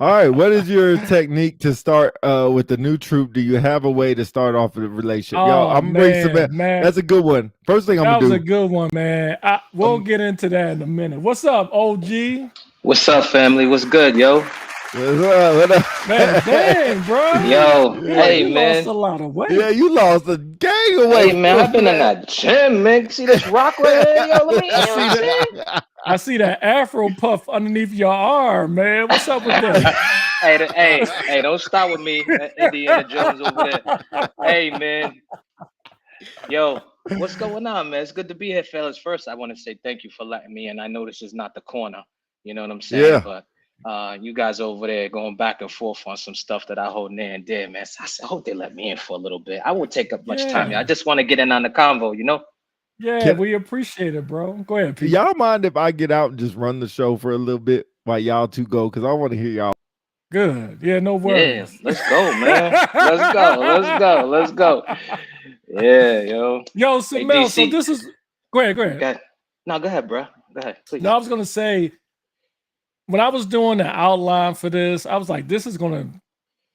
[SPEAKER 11] right, what is your technique to start with the new troop? Do you have a way to start off a relationship? Yo, I'm gonna bring some. That's a good one. First thing I'm gonna do.
[SPEAKER 5] That was a good one, man. We'll get into that in a minute. What's up, OG?
[SPEAKER 21] What's up, family? What's good, yo?
[SPEAKER 11] What up?
[SPEAKER 5] Man, dang, bro.
[SPEAKER 21] Yo, hey,
[SPEAKER 5] you
[SPEAKER 21] man.
[SPEAKER 5] Lost a lot of weight.
[SPEAKER 11] Yeah, you lost a gang of weight.
[SPEAKER 21] Hey, man, I've been in that gym, man. See this rock right here? Yo, let me
[SPEAKER 5] I see that Afro puff underneath your arm, man. What's up with that?
[SPEAKER 21] hey, don't start with me, Indiana Jones over there. Hey, man. Yo, what's going on, man? It's good to be here, fellas. First, I want to say thank you for letting me in. I know this is not the corner. You know what I'm saying?
[SPEAKER 11] Yeah.
[SPEAKER 21] But you guys over there going back and forth on some stuff that I hold near and dear, man. So I hope they let me in for a little bit. I won't take up much time. I just want to get in on the convo, you know?
[SPEAKER 5] Yeah, we appreciate it, bro. Go ahead,
[SPEAKER 11] Do
[SPEAKER 5] Pete.
[SPEAKER 11] y'all mind if I get out and just run the show for a little bit while y'all two go? Because I want to hear y'all.
[SPEAKER 5] Good. Yeah, no worries.
[SPEAKER 21] Yeah, let's go, man. Let's go. Yeah, yo.
[SPEAKER 5] Yo, Samel, so
[SPEAKER 21] DC.
[SPEAKER 5] this is... Go ahead.
[SPEAKER 21] No, go ahead, bro. Go ahead, please.
[SPEAKER 5] No, I was going to say, when I was doing the outline for this, I was like, we're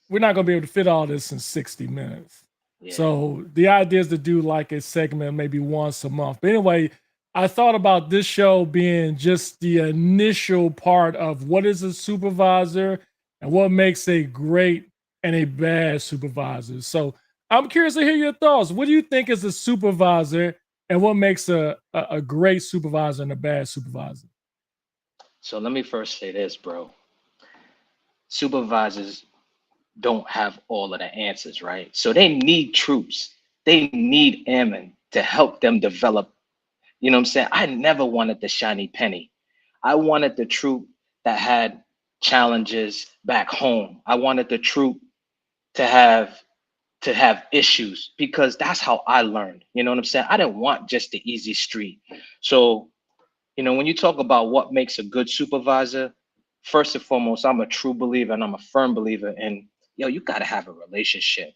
[SPEAKER 5] not going to be able to fit all this in 60 minutes. Yeah. So the idea is to do like a segment maybe once a month. But anyway, I thought about this show being just the initial part of what is a supervisor and what makes a great and a bad supervisor. So I'm curious to hear your thoughts. What do you think is a supervisor and what makes a great supervisor and a bad supervisor?
[SPEAKER 21] So let me first say this, bro. Supervisors don't have all of the answers, right? So they need troops. They need airmen to help them develop. You know what I'm saying? I never wanted the shiny penny. I wanted the troop that had challenges back home. I wanted the troop to have issues because that's how I learned. You know what I'm saying? I didn't want just the easy street. So, you know, when you talk about what makes a good supervisor, first and foremost, I'm a true believer and I'm a firm believer in, you got to have a relationship.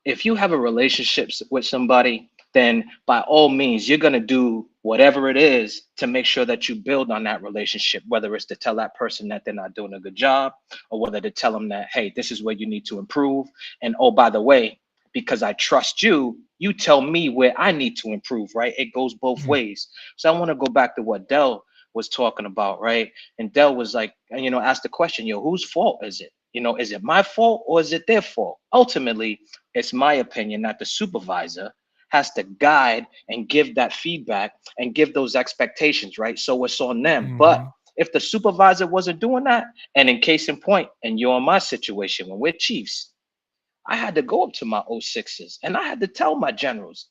[SPEAKER 21] If you have a relationship with somebody, then by all means, you're going to do whatever it is to make sure that you build on that relationship, whether it's to tell that person that they're not doing a good job, or whether to tell them that, hey, this is where you need to improve. And oh, by the way, because I trust you, you tell me where I need to improve, right? It goes both ways. So I want to go back to what Dell was talking about, right? And Dell was like, asked the question, whose fault is it? Is it my fault or is it their fault? Ultimately, it's my opinion that the supervisor has to guide and give that feedback and give those expectations, right? So it's on them. But if the supervisor wasn't doing that, and in case in point, and you're in my situation, when we're chiefs, I had to go up to my 06s and I had to tell my generals,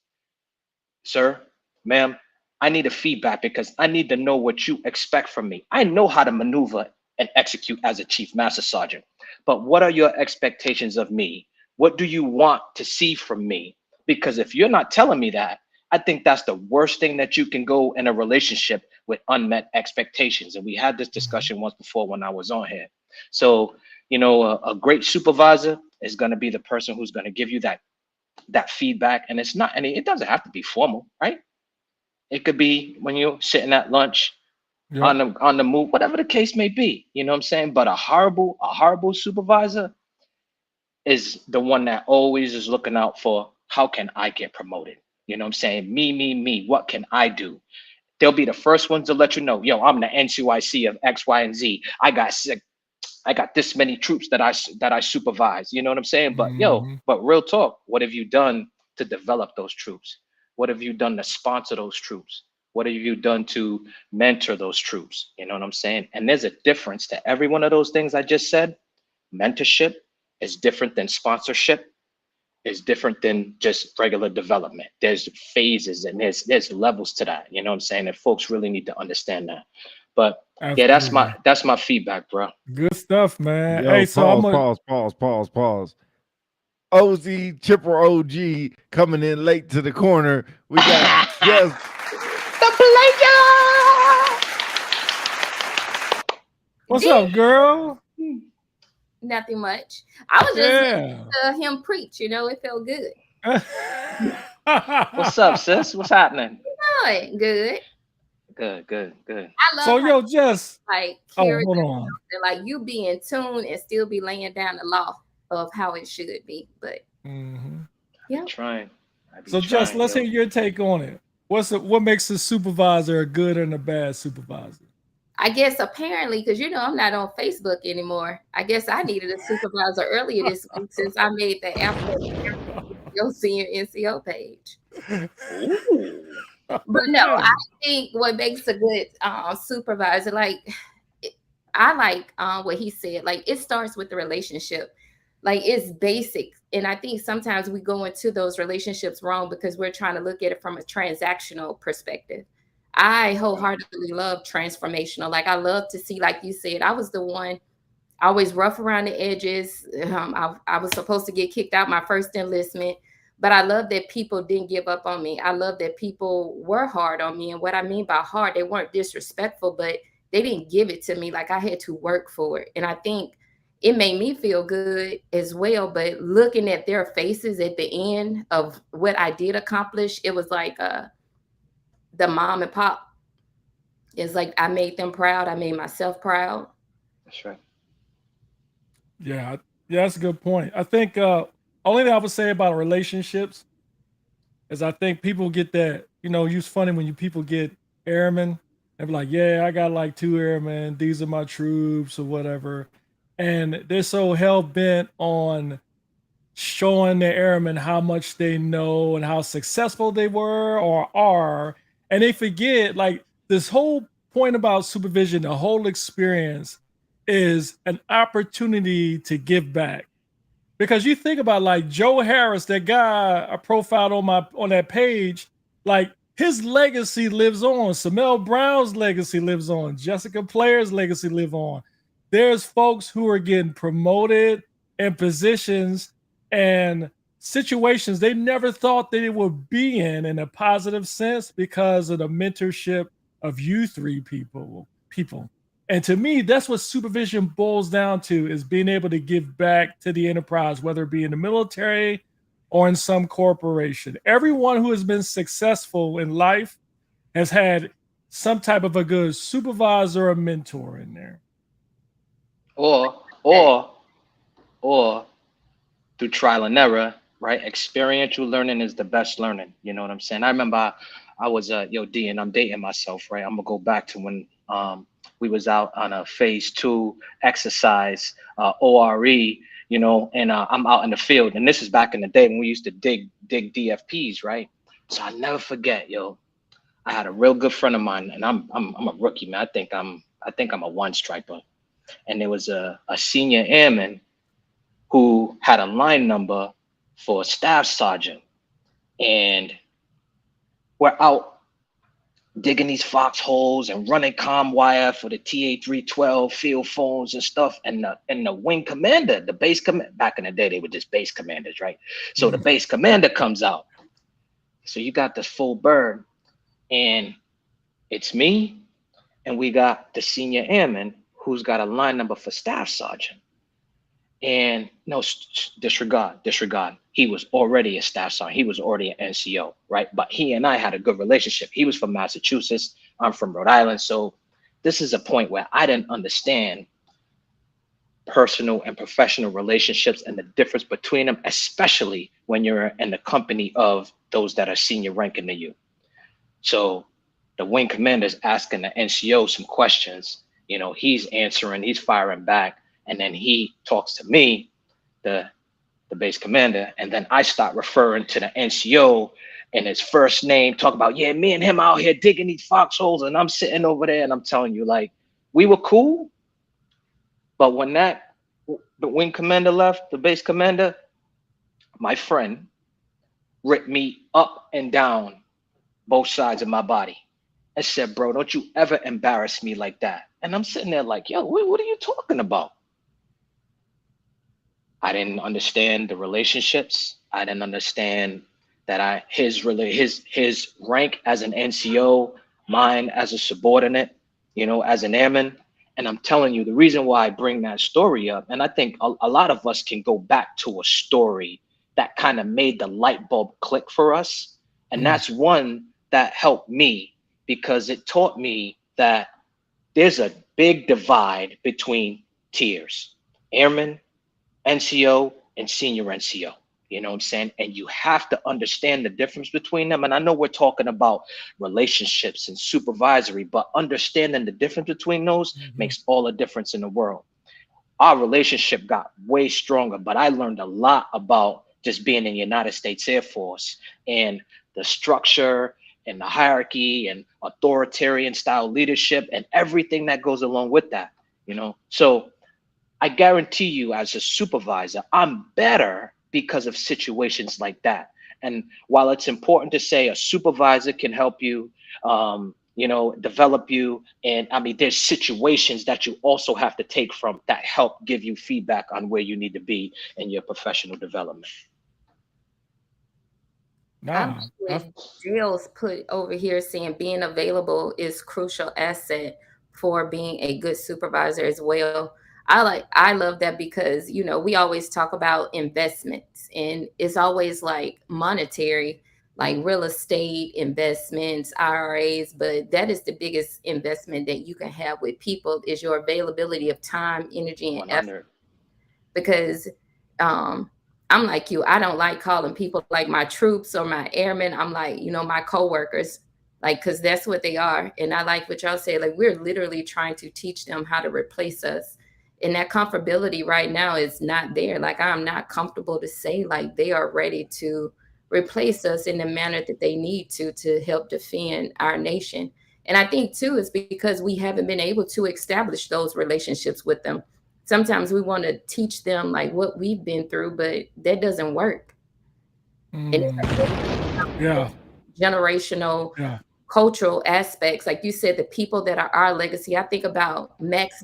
[SPEAKER 21] sir, ma'am, I need a feedback because I need to know what you expect from me. I know how to maneuver and execute as a chief master sergeant, but what are your expectations of me? What do you want to see from me? Because if you're not telling me that, I think that's the worst thing that you can go in a relationship with unmet expectations. And we had this discussion once before when I was on here. So, a great supervisor is going to be the person who's going to give you that feedback. And it doesn't have to be formal, right? It could be when you're sitting at lunch, on the move, whatever the case may be. You know what I'm saying? But a horrible supervisor is the one that always is looking out for, how can I get promoted? You know what I'm saying? Me, what can I do? They'll be the first ones to let you know, I'm the NCYC of X, Y, and Z. I got this many troops that I supervise. You know what I'm saying? But but real talk, what have you done to develop those troops? What have you done to sponsor those troops? What have you done to mentor those troops? You know what I'm saying? And there's a difference to every one of those things I just said. Mentorship is different than sponsorship, is different than just regular development. There's phases and there's levels to that. You know what I'm saying? And folks really need to understand that. But
[SPEAKER 5] Absolutely.
[SPEAKER 21] that's my feedback, bro.
[SPEAKER 5] Good stuff, man.
[SPEAKER 11] Yo,
[SPEAKER 5] Hey, so
[SPEAKER 11] pause. OZ Chipper OG coming in late to the corner. We got Jess.
[SPEAKER 21] The player.
[SPEAKER 5] What's up, girl?
[SPEAKER 3] Nothing much. I was just listening to him preach. It felt good.
[SPEAKER 21] What's up, sis? What's happening?
[SPEAKER 3] Good.
[SPEAKER 21] Good.
[SPEAKER 3] I love
[SPEAKER 5] so, Jess.
[SPEAKER 3] Hold on. Like you be in tune and still be laying down the law of how it should be. But yeah.
[SPEAKER 21] Trying.
[SPEAKER 5] So, Jess, let's hear your take on it. What makes a supervisor a good and a bad supervisor?
[SPEAKER 3] I guess apparently, because I'm not on Facebook anymore. I guess I needed a supervisor earlier this week since I made the effort to go see your NCO page. But no, I think what makes a good supervisor, I like what he said. It starts with the relationship. It's basic. And I think sometimes we go into those relationships wrong because we're trying to look at it from a transactional perspective. I wholeheartedly love transformational. I love to see, like you said, I was the one always rough around the edges. I was supposed to get kicked out my first enlistment, but I love that people didn't give up on me. I love that people were hard on me. And what I mean by hard, they weren't disrespectful, but they didn't give it to me. I had to work for it. And I think it made me feel good as well. But looking at their faces at the end of what I did accomplish, it was like the mom and pop. It's like I made them proud. I made myself proud.
[SPEAKER 21] That's right.
[SPEAKER 5] Yeah, that's a good point. I think only thing I would say about relationships is I think people get that, it's funny when people get airmen. They're like, yeah, I got 2 airmen. These are my troops or whatever. And they're so hell-bent on showing their airmen how much they know and how successful they were or are. And they forget, this whole point about supervision, the whole experience is an opportunity to give back. Because you think about Joe Harris, that guy I profiled on that page, his legacy lives on. Samel Brown's legacy lives on. Jessica Player's legacy live on. there's folks who are getting promoted in positions and situations they never thought that it would be in a positive sense because of the mentorship of you three people. And to me, that's what supervision boils down to, is being able to give back to the enterprise, whether it be in the military or in some corporation. Everyone who has been successful in life has had some type of a good supervisor or mentor in there.
[SPEAKER 21] Or through trial and error, right? Experiential learning is the best learning. You know what I'm saying? I remember I was D, and I'm dating myself, right? I'm gonna go back to when we was out on a phase 2 exercise, ORE, you know, and I'm out in the field, and this is back in the day when we used to dig DFPs, right? So I never forget, I had a real good friend of mine, and I'm a rookie, man. I think I'm a one striper, and there was a senior airman who had a line number for a staff sergeant, and we're out digging these foxholes and running comm wire for the TA-312 field phones and stuff. And the wing commander, the base command, back in the day, they were just base commanders, right? So the base commander comes out. So you got this full bird, and it's me, and we got the senior airman who's got a line number for staff sergeant. And no, disregard. He was already a staff sergeant. He was already an NCO, right? But he and I had a good relationship. He was from Massachusetts. I'm from Rhode Island. So this is a point where I didn't understand personal and professional relationships and the difference between them, especially when you're in the company of those that are senior ranking than you. So the wing commander is asking the NCO some questions. You know, he's answering, he's firing back. And then he talks to me, the base commander, and then I start referring to the NCO and his first name, talk about, yeah, me and him out here digging these foxholes, and I'm sitting over there, and I'm telling you, like, we were cool, but when the wing commander left, the base commander, my friend ripped me up and down both sides of my body and said, bro, don't you ever embarrass me like that. And I'm sitting there like, yo, what are you talking about? I didn't understand the relationships. I didn't understand that his rank as an NCO, mine as a subordinate, you know, as an airman. And I'm telling you, the reason why I bring that story up, and I think a lot of us can go back to a story that kind of made the light bulb click for us. And that's one that helped me, because it taught me that there's a big divide between tiers, airmen, NCO, and senior NCO. You know what I'm saying? And you have to understand the difference between them. And I know we're talking about relationships and supervisory, but understanding the difference between those makes all the difference in the world. Our relationship got way stronger, but I learned a lot about just being in the United States Air Force and the structure and the hierarchy and authoritarian style leadership and everything that goes along with that, you know? So I guarantee you, as a supervisor, I'm better because of situations like that. And while it's important to say a supervisor can help you, you know, develop you, and I mean, there's situations that you also have to take from that help give you feedback on where you need to be in your professional development.
[SPEAKER 3] Jill's put over here saying being available is crucial asset for being a good supervisor as well. I love that, because, you know, we always talk about investments, and it's always like monetary, like real estate investments, IRAs, but that is the biggest investment that you can have with people, is your availability of time, energy, and effort. Because I'm like you, I don't like calling people like my troops or my airmen. I'm like, you know, my coworkers, like, because that's what they are. And I like what y'all say, like, we're literally trying to teach them how to replace us. And that comfortability right now is not there. Like, I'm not comfortable to say, like, they are ready to replace us in the manner that they need to help defend our nation. And I think, too, it's because we haven't been able to establish those relationships with them. Sometimes we want to teach them, like, what we've been through, but that doesn't work. And it's like generational, cultural aspects. Like you said, the people that are our legacy. I think about Max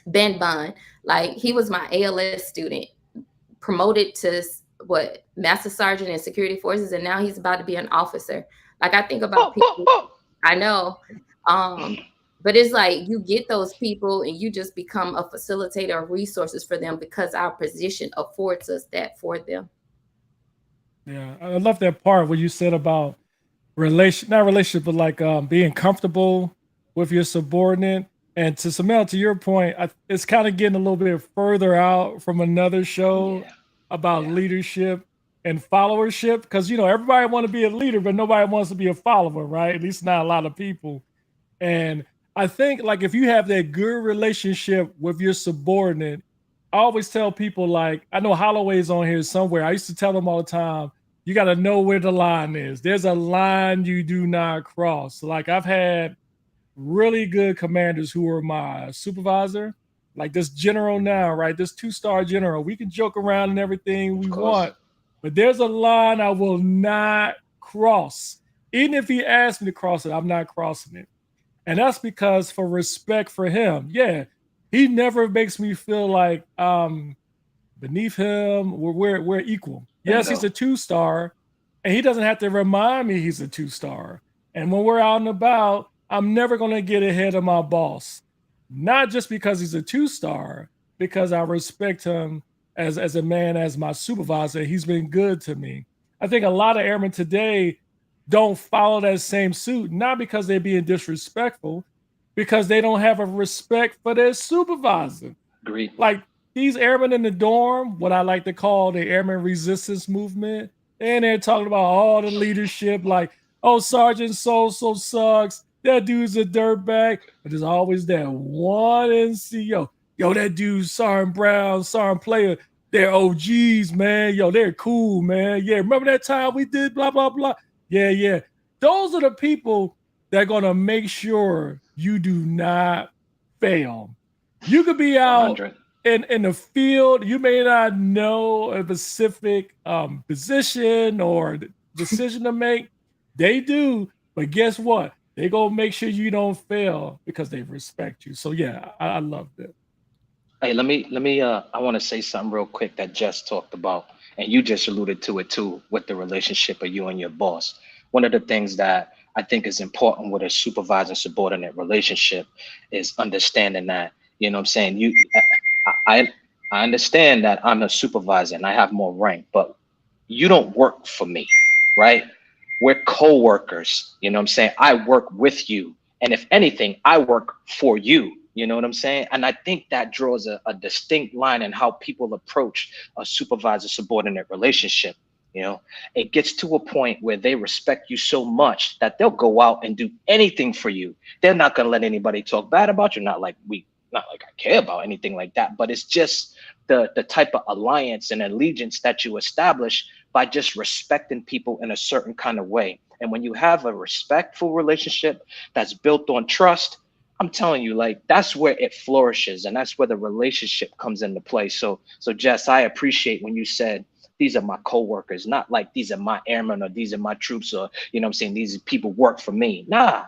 [SPEAKER 3] Ben Bond, like he was my ALS student, promoted to what, Master Sergeant in Security Forces, and now he's about to be an officer. Like I think about people, I know, but it's like you get those people and you just become a facilitator of resources for them because our position affords us that for them.
[SPEAKER 5] Yeah, I love that part where you said about not relationship, but like being comfortable with your subordinate. And to Samel, to your point, it's kind of getting a little bit further out from another show about leadership and followership, because everybody want to be a leader, but nobody wants to be a follower, right? At least not a lot of people. And I think like if you have that good relationship with your subordinate, I always tell people, like, I know Holloway's on here somewhere. I used to tell them all the time, you got to know where the line is. There's a line you do not cross. Like I've had really good commanders who were my supervisor, like this general now, right? This 2-star general. We can joke around and everything we want, but there's a line I will not cross. Even if he asked me to cross it, I'm not crossing it. And that's because for respect for him. Yeah, he never makes me feel like beneath him. We're equal. Yes, he's a 2-star, and he doesn't have to remind me he's a 2-star. And when we're out and about, I'm never going to get ahead of my boss. Not just because he's a 2-star, because I respect him as a man, as my supervisor. He's been good to me. I think a lot of airmen today don't follow that same suit, not because they're being disrespectful, because they don't have a respect for their supervisor.
[SPEAKER 21] Agreed.
[SPEAKER 5] Like these airmen in the dorm, what I like to call the airman resistance movement, and they're talking about all the leadership, like, oh, Sergeant so sucks. That dude's a dirtbag. But there's always that one NCO. Yo, that dude, Sergeant Brown, Sergeant Player, they're OGs, man. Yo, they're cool, man. Yeah, remember that time we did blah, blah, blah? Yeah. Those are the people that are going to make sure you do not fail. You could be out in the field. You may not know a specific position or decision to make. They do. But guess what? They going to make sure you don't fail because they respect you. So, yeah, I love that.
[SPEAKER 21] Hey, let me I want to say something real quick that Jess talked about, and you just alluded to it too, with the relationship of you and your boss. One of the things that I think is important with a supervisor subordinate relationship is understanding that, you know what I'm saying? I understand that I'm a supervisor and I have more rank, but you don't work for me, right? We're co-workers, you know what I'm saying? I work with you. And if anything, I work for you. You know what I'm saying? And I think that draws a distinct line in how people approach a supervisor subordinate relationship. You know, it gets to a point where they respect you so much that they'll go out and do anything for you. They're not going to let anybody talk bad about you. Not like I care about anything like that, but it's just the type of alliance and allegiance that you establish by just respecting people in a certain kind of way. And when you have a respectful relationship that's built on trust, I'm telling you, like, that's where it flourishes, and that's where the relationship comes into play. So Jess, I appreciate when you said, these are my coworkers, not like these are my airmen or these are my troops, or, you know what I'm saying, these people work for me. Nah,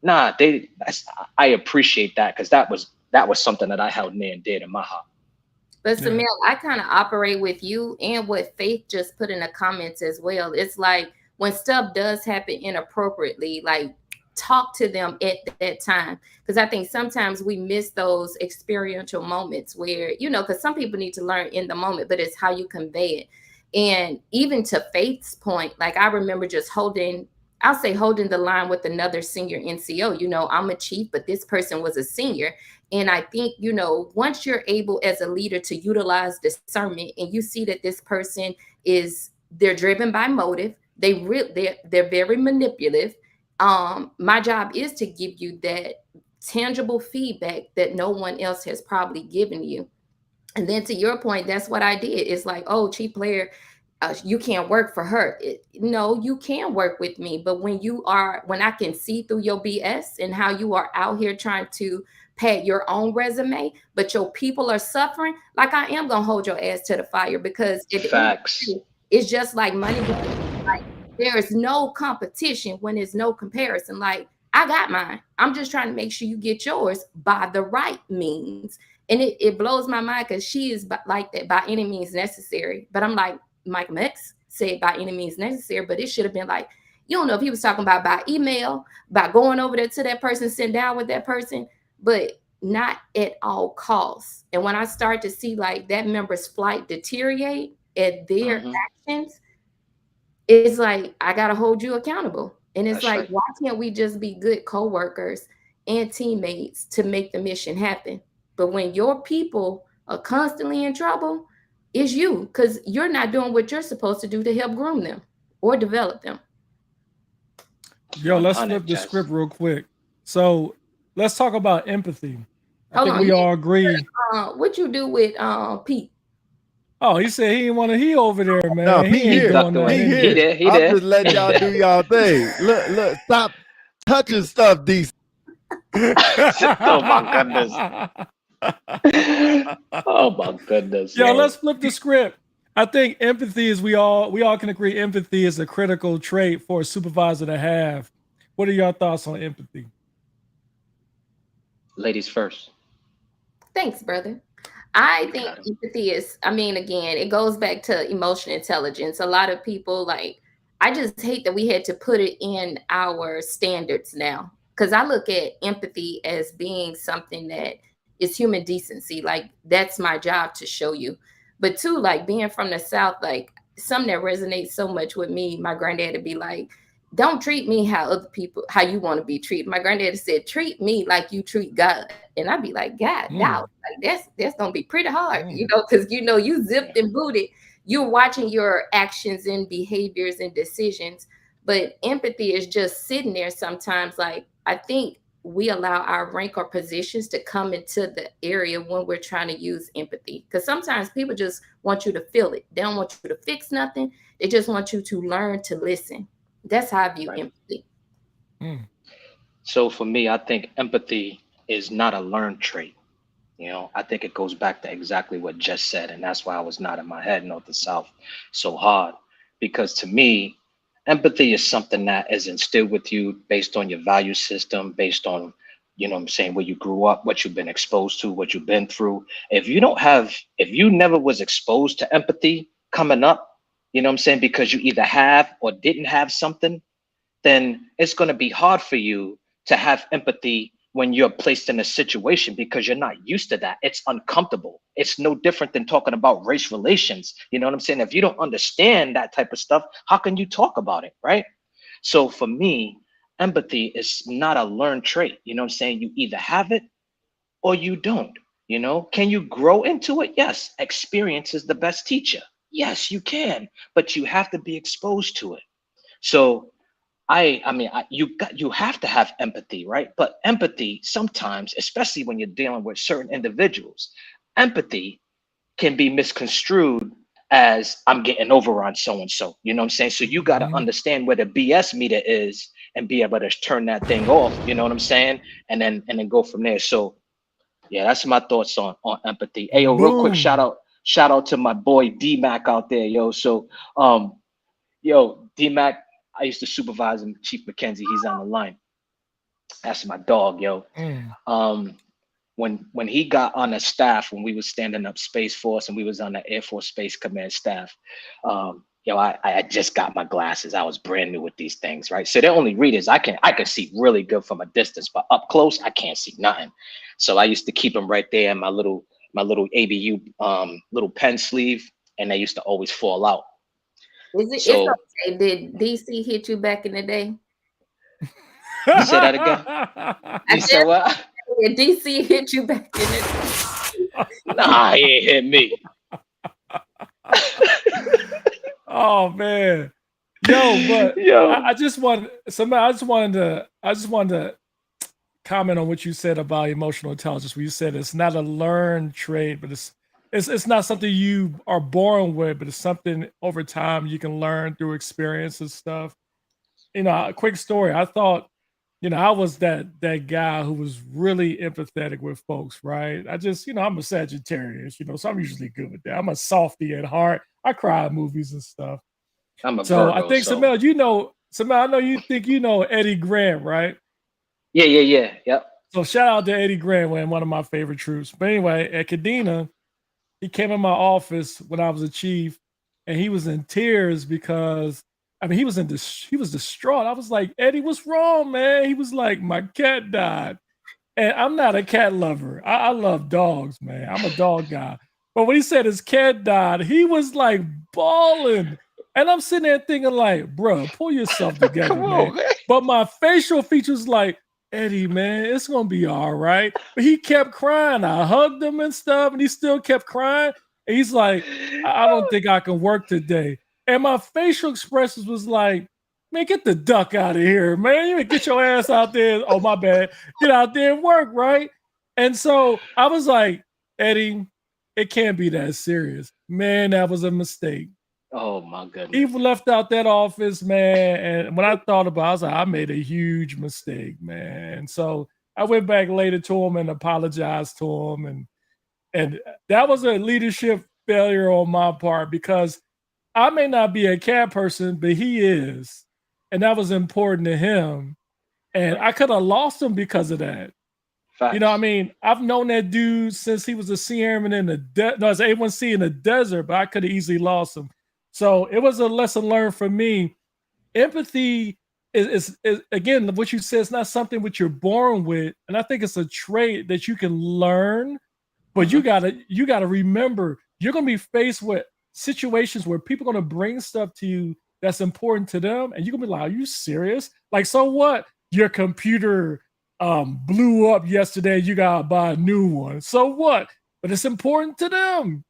[SPEAKER 21] I appreciate that, because that was something that I held near and dear to my heart.
[SPEAKER 3] But Samel, I kind of operate with you and what Faith just put in the comments as well. It's like when stuff does happen inappropriately, like, talk to them at that time, because I think sometimes we miss those experiential moments where, you know, because some people need to learn in the moment, but it's how you convey it. And even to Faith's point, like, I remember just holding the line with another senior NCO. You know, I'm a chief, but this person was a senior. And I think, you know, once you're able as a leader to utilize discernment and you see that this person they're driven by motive, they're very manipulative. My job is to give you that tangible feedback that no one else has probably given you. And then to your point, that's what I did. It's like, oh, chief player, you can't work for her. No, you can work with me. But when I can see through your BS and how you are out here trying to pad your own resume, but your people are suffering, like, I am going to hold your ass to the fire, because it's just like money. Like, there is no competition when there's no comparison. Like, I got mine. I'm just trying to make sure you get yours by the right means. And it blows my mind because she is like that, by any means necessary. But I'm like, Mike X said by any means necessary, but it should have been like, you don't know if he was talking about by email, by going over there to that person, sitting down with that person, but not at all costs. And when I start to see like that member's flight deteriorate at their actions, it's like, I got to hold you accountable. And it's like, why can't we just be good coworkers and teammates to make the mission happen? But when your people are constantly in trouble, it's you, because you're not doing what you're supposed to do to help groom them or develop them.
[SPEAKER 5] Yo, let's flip the script real quick. So let's talk about empathy. I think we all agree.
[SPEAKER 3] What you do with Pete?
[SPEAKER 5] Oh, he said he didn't want to. He over there, man.
[SPEAKER 11] No,
[SPEAKER 5] he ain't doing nothing.
[SPEAKER 11] He here. I'm just letting y'all do y'all thing. Look, stop touching stuff, DC.
[SPEAKER 21] Oh my goodness. Oh my goodness.
[SPEAKER 5] Yo, let's flip the script. I think empathy is we all can agree empathy is a critical trait for a supervisor to have. What are your thoughts on empathy?
[SPEAKER 21] Ladies first.
[SPEAKER 3] Thanks, brother. I think empathy is, I mean, again, it goes back to emotional intelligence. A lot of people, like, I just hate that we had to put it in our standards now. Because I look at empathy as being something that is human decency. Like, that's my job to show you. But too, like, being from the South, like, something that resonates so much with me, my granddad would be like, don't treat me how you want to be treated. My granddad said, treat me like you treat God. And I'd be like, God, now, like, that's gonna be pretty hard, you know, because you zipped and booted. You're watching your actions and behaviors and decisions. But empathy is just sitting there sometimes. Like, I think we allow our rank or positions to come into the area when we're trying to use empathy. Because sometimes people just want you to feel it. They don't want you to fix nothing. They just want you to learn to listen. That's how I view empathy.
[SPEAKER 21] So for me, I think empathy is not a learned trait. You know, I think it goes back to exactly what Jess said. And that's why I was nodding my head north to south so hard. Because to me, empathy is something that is instilled with you based on your value system, based on, you know what I'm saying, where you grew up, what you've been exposed to, what you've been through. If you never was exposed to empathy coming up, you know what I'm saying, because you either have or didn't have something, then it's going to be hard for you to have empathy when you're placed in a situation because you're not used to that. It's uncomfortable. It's no different than talking about race relations. You know what I'm saying? If you don't understand that type of stuff, how can you talk about it, right? So for me, empathy is not a learned trait. You know what I'm saying? You either have it or you don't. You know, can you grow into it? Yes. Experience is the best teacher. Yes, you can, but you have to be exposed to it. So you have to have empathy, right? But empathy sometimes, especially when you're dealing with certain individuals, empathy can be misconstrued as I'm getting over on so-and-so, you know what I'm saying? So you got to understand where the BS meter is and be able to turn that thing off, you know what I'm saying? And then go from there. So yeah, that's my thoughts on empathy. Hey, yo, real quick, shout out to my boy D-Mac out there, yo. So yo, D-Mac, I used to supervise him, Chief McKenzie. He's on the line. That's my dog, yo. When he got on the staff, when we was standing up Space Force and we was on the Air Force Space Command staff, yo, I just got my glasses. I was brand new with these things, right? So the only readers I can see really good from a distance, but up close I can't see nothing. So I used to keep them right there in my little ABU little pen sleeve, and they used to always fall out.
[SPEAKER 3] It's okay. Did DC hit you back in the day?
[SPEAKER 21] You say that again? You said what?
[SPEAKER 3] Did DC hit you back in the day?
[SPEAKER 21] Nah, he ain't hit me.
[SPEAKER 5] Oh man, yo, but I just wanted to comment on what you said about emotional intelligence. Where you said it's not a learned trait, but it's not something you are born with, but it's something over time you can learn through experience and stuff. You know, a quick story. I thought, you know, I was that guy who was really empathetic with folks, right? I just, you know, I'm a Sagittarius, you know, so I'm usually good with that. I'm a softie at heart. I cry at movies and stuff.
[SPEAKER 21] I'm a Virgo,
[SPEAKER 5] I think Samel, I know you think you know Eddie Grant, right?
[SPEAKER 21] Yeah. Yep.
[SPEAKER 5] So shout out to Eddie Grant, one of my favorite troops. But anyway, at Kadena, he came in my office when I was a chief, and he was in tears because he was he was distraught. I was like, Eddie, what's wrong, man? He was like, my cat died. And I'm not a cat lover. I love dogs, man. I'm a dog guy. But when he said his cat died, he was like bawling. And I'm sitting there thinking, like, bro, pull yourself together, man. But my facial features like, Eddie, man, it's gonna be all right. But he kept crying. I hugged him and stuff, and he still kept crying. And he's like, I don't think I can work today. And my facial expressions was like, man, get the duck out of here, man. You get your ass out there. Oh, my bad. Get out there and work, right? And so I was like, Eddie, it can't be that serious. Man, that was a mistake.
[SPEAKER 21] Oh my goodness.
[SPEAKER 5] He left out that office, man. And when I thought about it, I was like, I made a huge mistake, man. And so I went back later to him and apologized to him. And that was a leadership failure on my part because I may not be a cat person, but he is. And that was important to him. And I could have lost him because of that.
[SPEAKER 21] Facts.
[SPEAKER 5] You know what I mean? I've known that dude since he was a Sea Airman in the as A1C in the desert, but I could have easily lost him. So it was a lesson learned for me. Empathy is again, what you said, it's not something which you're born with. And I think it's a trait that you can learn, but you gotta remember you're gonna be faced with situations where people are gonna bring stuff to you that's important to them, and you're gonna be like, are you serious? Like, so what? Your computer blew up yesterday, you gotta buy a new one. So what? But it's important to them.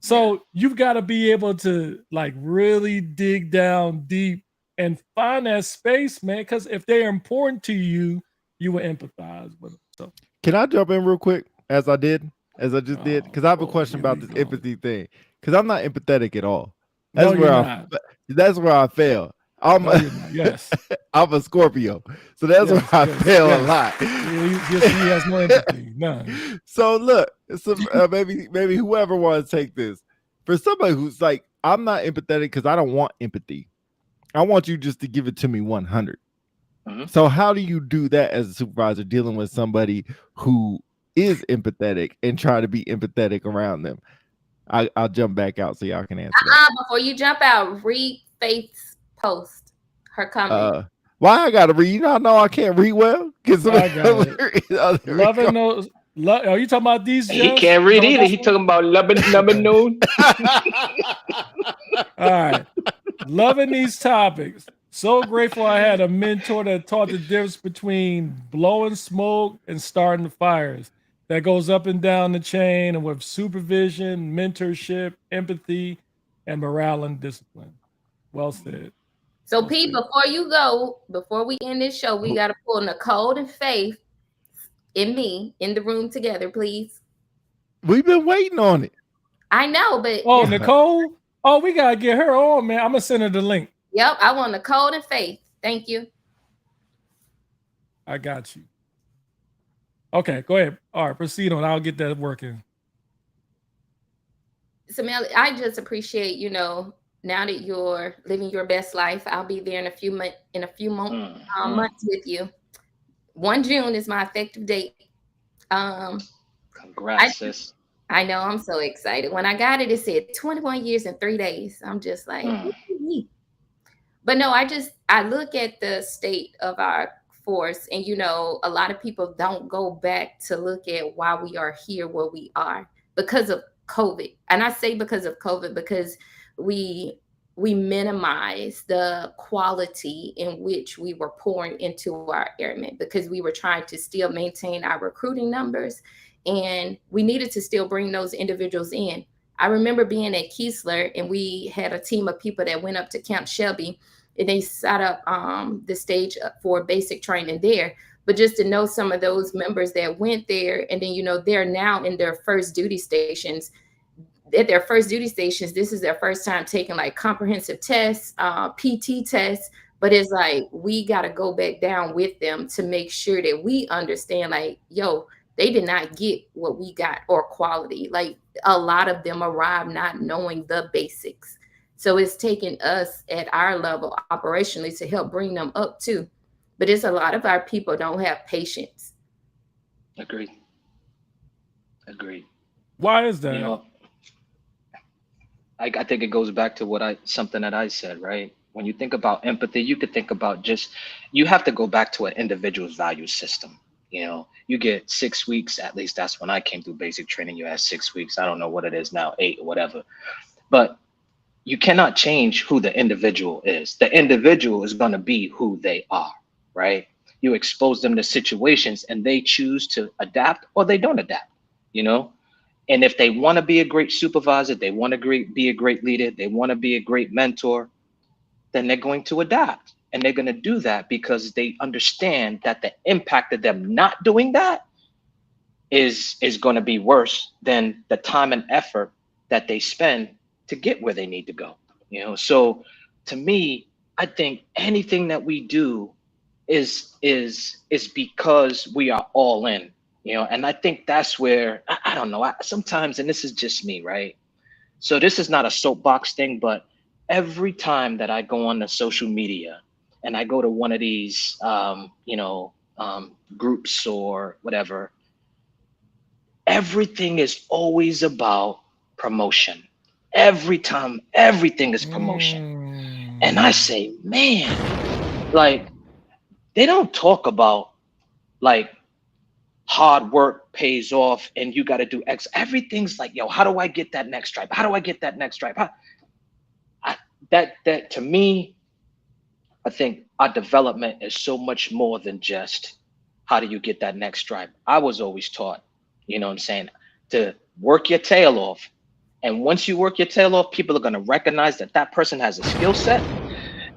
[SPEAKER 5] So you've got to be able to like really dig down deep and find that space, man. Because if they're important to you, you will empathize with them. So
[SPEAKER 11] can I jump in real quick as I just did? Because I have a question about this empathy thing. Because I'm not empathetic at all. That's that's where I fail. I'm a Scorpio, so that's where I fail a lot.
[SPEAKER 5] He has no empathy. None.
[SPEAKER 11] So look, maybe whoever wants to take this, for somebody who's like, I'm not empathetic because I don't want empathy. I want you just to give it to me 100. So how do you do that as a supervisor dealing with somebody who is empathetic and try to be empathetic around them? I'll jump back out so y'all can answer that.
[SPEAKER 3] Before you jump out, read Faith's post, her comment.
[SPEAKER 11] Why I gotta read? You know I can't read well.
[SPEAKER 5] Loving those. Are you talking about these?
[SPEAKER 21] He can't read either. He talking about loving noon.
[SPEAKER 5] All right, loving these topics. So grateful I had a mentor that taught the difference between blowing smoke and starting fires. That goes up and down the chain, and with supervision, mentorship, empathy, and morale and discipline. Well said.
[SPEAKER 3] So, Pete, before we end this show, we got to pull Nicole and Faith and me in the room together, please.
[SPEAKER 11] We've been waiting on it.
[SPEAKER 3] I know, but
[SPEAKER 5] Nicole. Oh, we gotta get her on, man. I'm gonna send her the link.
[SPEAKER 3] Yep, I want Nicole and Faith. Thank you.
[SPEAKER 5] I got you. Okay, go ahead. All right, proceed on. I'll get that working.
[SPEAKER 3] Samantha, I just appreciate, now that you're living your best life. I'll be there in a few months with you. 1 June is my effective date.
[SPEAKER 21] Congrats, sis.
[SPEAKER 3] I know, I'm so excited. When I got it, it said 21 years and 3 days. I'm just like, but no, I look at the state of our force, and a lot of people don't go back to look at why we are here where we are because of COVID. And I say because of COVID because we minimize the quality in which we were pouring into our airmen because we were trying to still maintain our recruiting numbers, and we needed to still bring those individuals in. I remember being at Keesler, and we had a team of people that went up to Camp Shelby, and they set up the stage for basic training there. But just to know some of those members that went there, and then, they're now in their first duty stations. At their first duty stations, this is their first time taking like comprehensive tests, PT tests. But it's like, we got to go back down with them to make sure that we understand, like, they did not get what we got or quality. Like, a lot of them arrived not knowing the basics. So it's taking us at our level operationally to help bring them up too. But it's a lot of our people don't have patience.
[SPEAKER 21] Agreed. Agreed.
[SPEAKER 5] Why is that?
[SPEAKER 21] You know, I think it goes back to something that I said, right? When you think about empathy, you could think about you have to go back to an individual's value system. You know, you get 6 weeks, at least that's when I came through basic training. You had 6 weeks. I don't know what it is now, 8 or whatever. But you cannot change who the individual is. The individual is going to be who they are, right? You expose them to situations and they choose to adapt or they don't adapt, you know? And if they want to be a great supervisor, they want to be a great leader, they want to be a great mentor, then they're going to adapt. And they're going to do that because they understand that the impact of them not doing that is going to be worse than the time and effort that they spend to get where they need to go. You know, so to me, I think anything that we do is because we are all in. You know, and I think that's where I don't know. Sometimes, and this is just me, right? So this is not a soapbox thing, but every time that I go on the social media and I go to one of these, groups or whatever, everything is always about promotion. Every time, everything is promotion. And I say, man, like they don't talk about like hard work pays off and you got to do X. Everything's like, yo, how do I get that next stripe? How do I get that next stripe? That to me, I think our development is so much more than just how do you get that next stripe. I was always taught, you know what I'm saying, to work your tail off. And once you work your tail off, people are going to recognize that that person has a skill set.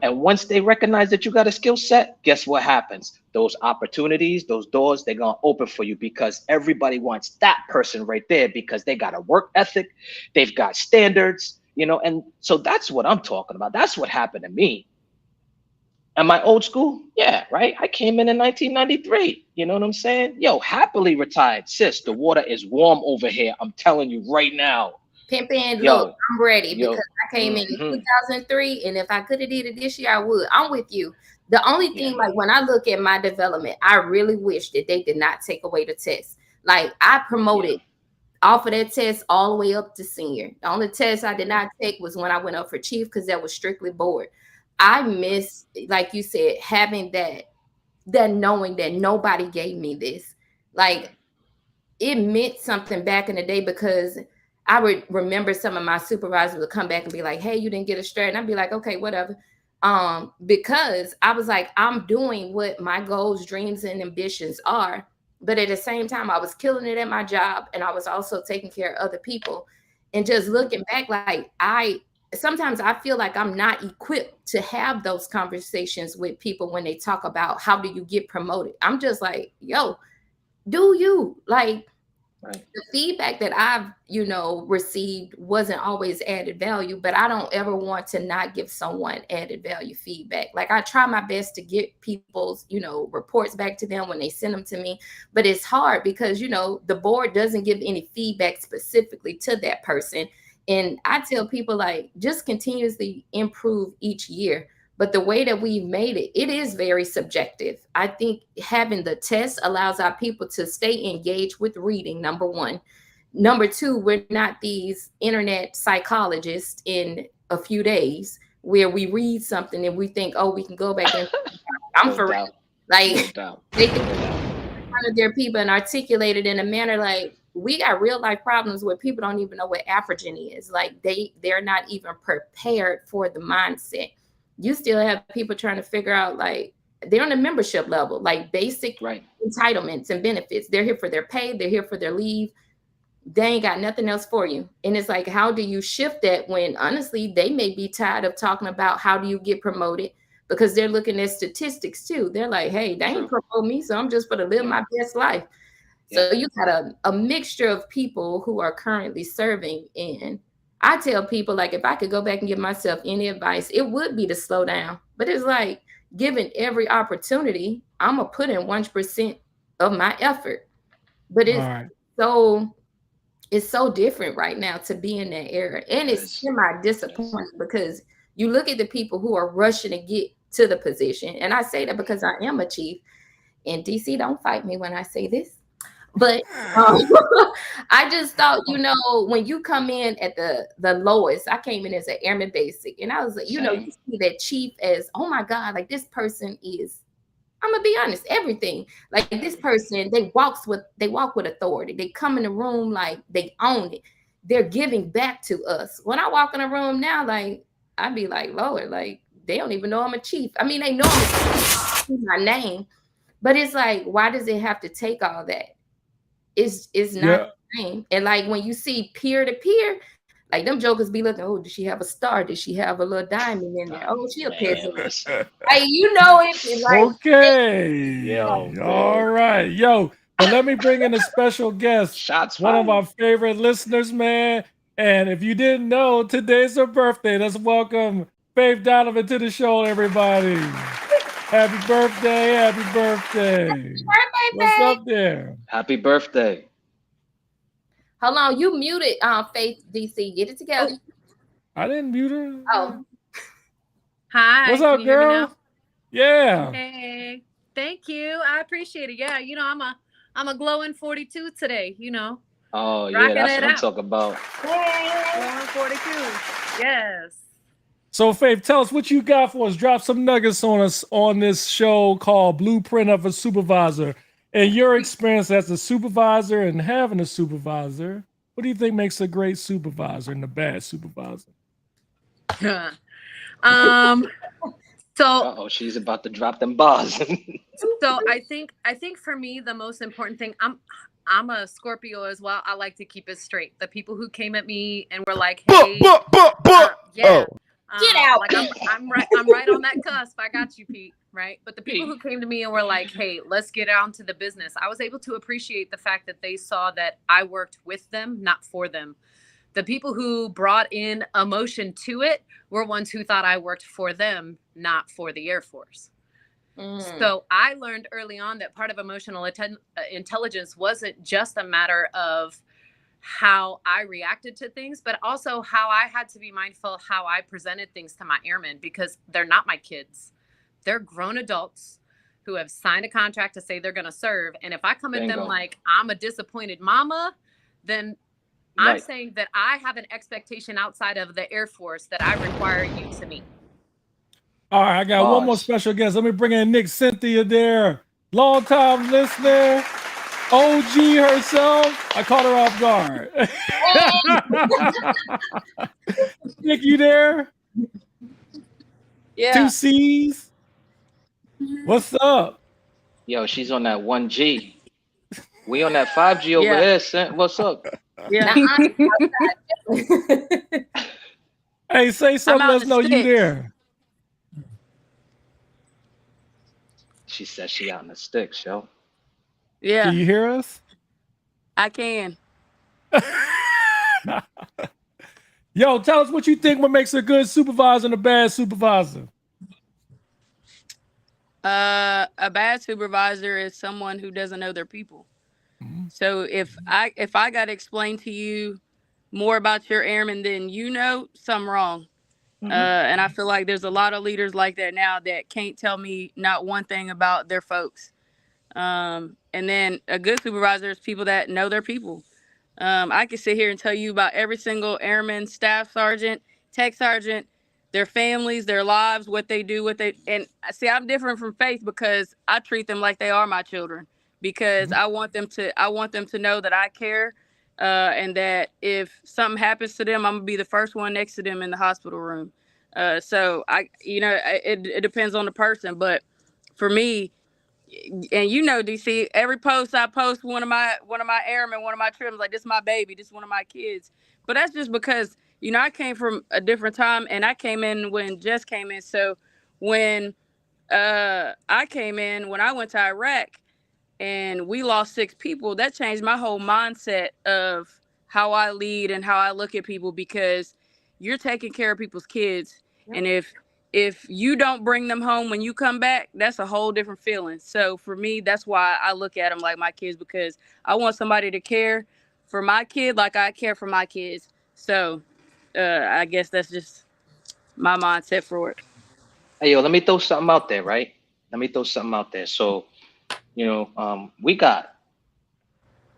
[SPEAKER 21] And once they recognize that you got a skill set, guess what happens? Those opportunities, those doors, they're going to open for you because everybody wants that person right there because they got a work ethic, they've got standards, you know, and so that's what I'm talking about. That's what happened to me. Am I old school? Yeah, right. I came in 1993. You know what I'm saying? Yo, happily retired. Sis, the water is warm over here. I'm telling you right now.
[SPEAKER 3] Pimpin',
[SPEAKER 21] Yo,
[SPEAKER 3] look, I'm ready
[SPEAKER 21] yo,
[SPEAKER 3] because I came in 2003, and if I could have did it this year, I would. I'm with you. The only thing, like when I look at my development, I really wish that they did not take away the test. Like I promoted off of that test all the way up to senior. The only test I did not take was when I went up for chief because that was strictly board. I miss, like you said, having that knowing that nobody gave me this. Like it meant something back in the day because I would remember some of my supervisors would come back and be like, hey, you didn't get it straight. And I'd be like, okay, whatever. Because I was like, I'm doing what my goals, dreams, and ambitions are. But at the same time, I was killing it at my job. And I was also taking care of other people. And just looking back, like sometimes I feel like I'm not equipped to have those conversations with people when they talk about how do you get promoted. I'm just like, yo, do you? Like, the feedback that I've, received wasn't always added value, but I don't ever want to not give someone added value feedback. Like I try my best to get people's, reports back to them when they send them to me, but it's hard because, the board doesn't give any feedback specifically to that person. And I tell people like, just continuously improve each year. But the way that we've made it, it is very subjective. I think having the test allows our people to stay engaged with reading, number one. Number two, we're not these internet psychologists in a few days where we read something and we think, oh, we can go back and I'm for real. Like they can front of their people and articulate it in a manner like we got real life problems where people don't even know what Afrogen is. Like they're not even prepared for the mindset. You still have people trying to figure out, like, they're on a membership level, like basic entitlements and benefits. They're here for their pay. They're here for their leave. They ain't got nothing else for you. And it's like, how do you shift that when, honestly, they may be tired of talking about how do you get promoted because they're looking at statistics, too. They're like, hey, they ain't promote me, so I'm just going to live my best life. So you got a mixture of people who are currently serving in. I tell people, like, if I could go back and give myself any advice, it would be to slow down. But it's like, given every opportunity, I'm going to put in 1% of my effort. But it's so different right now to be in that era. And it's semi-disappointing because you look at the people who are rushing to get to the position. And I say that because I am a chief. And DC, don't fight me when I say this. But I just thought, you know, when you come in at the lowest, I came in as an airman basic, and I was like, you know, you see that chief as, oh my God, like this person is, I'm gonna be honest, everything. Like this person, they walk with authority. They come in the room like they own it. They're giving back to us. When I walk in a room now, like I'd be like, Lord, like they don't even know I'm a chief. I mean, they know I'm a chief, my name, but it's like, why does it have to take all that? It's not the same. And like when you see peer to peer, like them jokers be looking, oh, does she have a star? Does she have a little diamond in there? Oh, she a peasant. Like, you know it. Like,
[SPEAKER 5] Okay. All right. Yo, but let me bring in a special guest. One of our favorite listeners, man. And if you didn't know, today's her birthday. Let's welcome Faith Donovan to the show, everybody. Happy birthday. Happy birthday. What's up there?
[SPEAKER 21] Happy birthday.
[SPEAKER 3] Hold on, you muted Faith DC. Get it together.
[SPEAKER 5] I didn't mute her.
[SPEAKER 3] Oh.
[SPEAKER 1] Hi.
[SPEAKER 5] What's up,
[SPEAKER 1] can you hear me
[SPEAKER 5] girl?
[SPEAKER 1] now?
[SPEAKER 5] Yeah.
[SPEAKER 1] Hey. Thank you. I appreciate it. Yeah, you know, I'm a glowing 42 today, you know.
[SPEAKER 21] Oh, yeah,
[SPEAKER 1] Rocking
[SPEAKER 21] that's
[SPEAKER 1] it
[SPEAKER 21] what I'm
[SPEAKER 1] out.
[SPEAKER 21] talking about.
[SPEAKER 1] Glowing 42. Yes.
[SPEAKER 5] So, Faith, tell us what you got for us. Drop some nuggets on us on this show called Blueprint of a Supervisor. And your experience as a supervisor and having a supervisor, what do you think makes a great supervisor and a bad supervisor?
[SPEAKER 1] So
[SPEAKER 21] She's about to drop them bars.
[SPEAKER 1] so I think for me the most important thing, I'm a Scorpio as well. I like to keep it straight. The people who came at me and were like, hey, get out. Like I'm right on that cusp. I got you, Pete. Right. But the people who came to me and were like, hey, let's get on to the business. I was able to appreciate the fact that they saw that I worked with them, not for them. The people who brought in emotion to it were ones who thought I worked for them, not for the Air Force. So I learned early on that part of emotional intelligence wasn't just a matter of how I reacted to things, but also how I had to be mindful how I presented things to my airmen, because they're not my kids. They're grown adults who have signed a contract to say they're going to serve. And if I come at them like I'm a disappointed mama, then I'm saying that I have an expectation outside of the Air Force that I require you to meet.
[SPEAKER 5] All right, I got one more special guest. Let me bring in Nick Cynthia there. Long time listener, OG herself. I caught her off guard. Nick, you there?
[SPEAKER 21] Yeah.
[SPEAKER 5] 2 C's. What's up?
[SPEAKER 21] Yo, she's on that 1G. We on that 5G over here, son. What's up?
[SPEAKER 1] Yeah.
[SPEAKER 5] Hey, say something. Let us know you there.
[SPEAKER 21] She said she out in the sticks, yo.
[SPEAKER 1] Yeah.
[SPEAKER 5] Can you hear us?
[SPEAKER 1] I can.
[SPEAKER 5] Yo, tell us what you think what makes a good supervisor and a bad supervisor.
[SPEAKER 1] A bad supervisor is someone who doesn't know their people. So if I got to explain to you more about your airmen than you know, something wrong. And I feel like there's a lot of leaders like that now that can't tell me not one thing about their folks. And then a good supervisor is people that know their people. I could sit here and tell you about every single airman, staff sergeant, tech sergeant, their families, their lives, what they do, and see, I'm different from Faith because I treat them like they are my children, because I want them to know that I care, and that if something happens to them, I'm gonna be the first one next to them in the hospital room. So it depends on the person, but for me, and you know, DC, every post I post, one of my airmen, one of my trims, like, this is my baby, this is one of my kids. But that's just because, you know, I came from a different time, and I came in when Jess came in. So when I came in, when I went to Iraq and we lost 6 people, that changed my whole mindset of how I lead and how I look at people, because you're taking care of people's kids. Yep. And if you don't bring them home when you come back, that's a whole different feeling. So for me, that's why I look at them like my kids, because I want somebody to care for my kid like I care for my kids. So I guess that's just my mindset for it.
[SPEAKER 21] Hey, yo, let me throw something out there, right? Let me throw something out there. So, you know, we got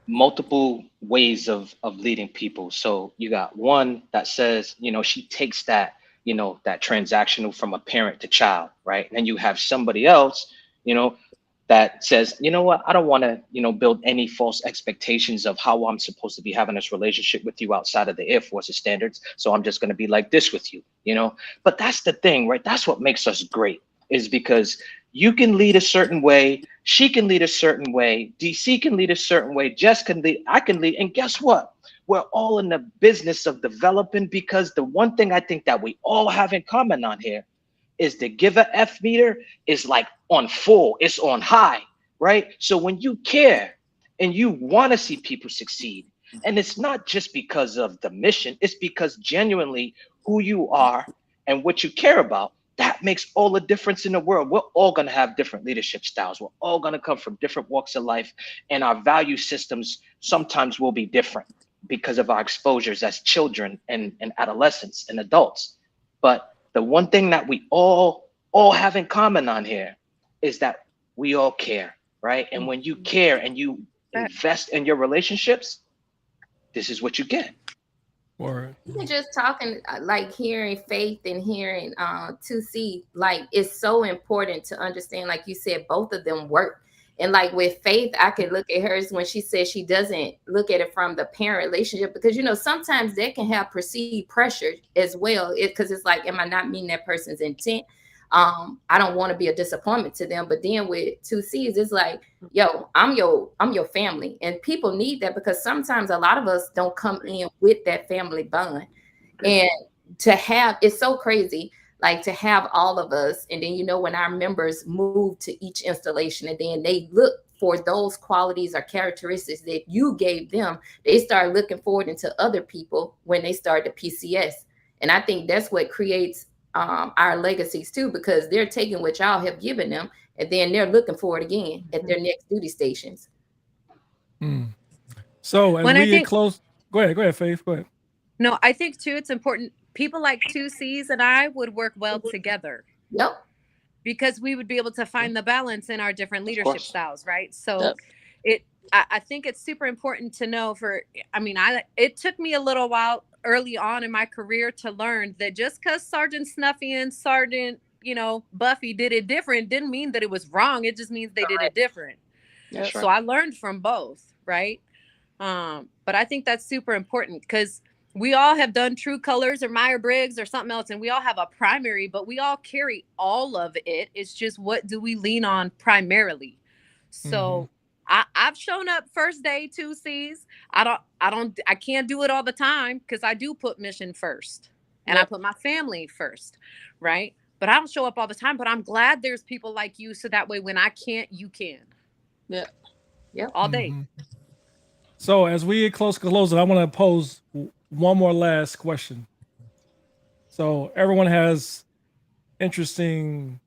[SPEAKER 21] multiple ways of leading people. So you got one that says, you know, she takes that, you know, that transactional from a parent to child, right? And then you have somebody else, you know, that says, you know what, I don't want to, you know, build any false expectations of how I'm supposed to be having this relationship with you outside of the Air Force's standards. So I'm just going to be like this with you, you know. But that's the thing, right? That's what makes us great, is because you can lead a certain way, she can lead a certain way, DC can lead a certain way, Jess can lead, I can lead. And guess what? We're all in the business of developing, because the one thing I think that we all have in common on here is the give a F meter is like on full, it's on high, right? So when you care and you want to see people succeed, and it's not just because of the mission, it's because genuinely who you are and what you care about, that makes all the difference in the world. We're all going to have different leadership styles. We're all going to come from different walks of life, and our value systems sometimes will be different because of our exposures as children and adolescents and adults. But the one thing that we all have in common on here is that we all care, right? And when you care and you invest in your relationships, this is what you get.
[SPEAKER 3] Even just talking, like hearing Faith and hearing 2C, like it's so important to understand, like you said, both of them work. And like with Faith, I could look at hers when she says she doesn't look at it from the parent relationship, because, you know, sometimes they can have perceived pressure as well. Because it's like, am I not meeting that person's intent? I don't want to be a disappointment to them. But then with 2Cs, it's like, yo, I'm your family. And people need that, because sometimes a lot of us don't come in with that family bond. And to have, it's so crazy, like to have all of us. And then, you know, when our members move to each installation and then they look for those qualities or characteristics that you gave them, they start looking forward into other people when they start the PCS. And I think that's what creates our legacies too, because they're taking what y'all have given them and then they're looking for it again at their next duty stations.
[SPEAKER 5] So as
[SPEAKER 2] When I
[SPEAKER 5] we get
[SPEAKER 2] think-
[SPEAKER 5] close, go ahead, Faith, go ahead.
[SPEAKER 2] No, I think too, it's important. People like 2Cs and I would work well together.
[SPEAKER 3] Yep.
[SPEAKER 2] Because we would be able to find the balance in our different leadership styles, right? So I think it's super important to know it took me a little while early on in my career to learn that just because Sergeant Snuffy and Sergeant, you know, Buffy did it different didn't mean that it was wrong. It just means they did it different.
[SPEAKER 21] That's
[SPEAKER 2] So I learned from both, right? But I think that's super important, because we all have done True Colors or Myers-Briggs or something else, and we all have a primary, but we all carry all of it. It's just, what do we lean on primarily? So I've shown up first day 2Cs. I can't do it all the time, because I do put mission first and I put my family first, right? But I don't show up all the time. But I'm glad there's people like you, so that way when I can't, you can.
[SPEAKER 3] Yeah.
[SPEAKER 2] All day.
[SPEAKER 5] So as we get close to closing, I want to pose one more last question. So everyone has interesting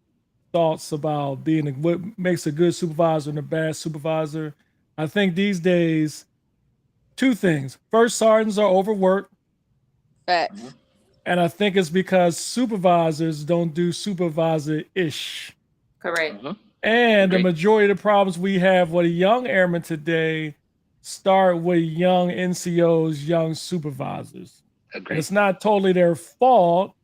[SPEAKER 5] thoughts about what makes a good supervisor and a bad supervisor. I think these days, two things. First, sergeants are overworked.
[SPEAKER 1] Facts.
[SPEAKER 5] And I think it's because supervisors don't do supervisor-ish.
[SPEAKER 3] Correct.
[SPEAKER 5] And the majority of the problems we have with a young airman today start with young NCOs, young supervisors. It's not totally their fault.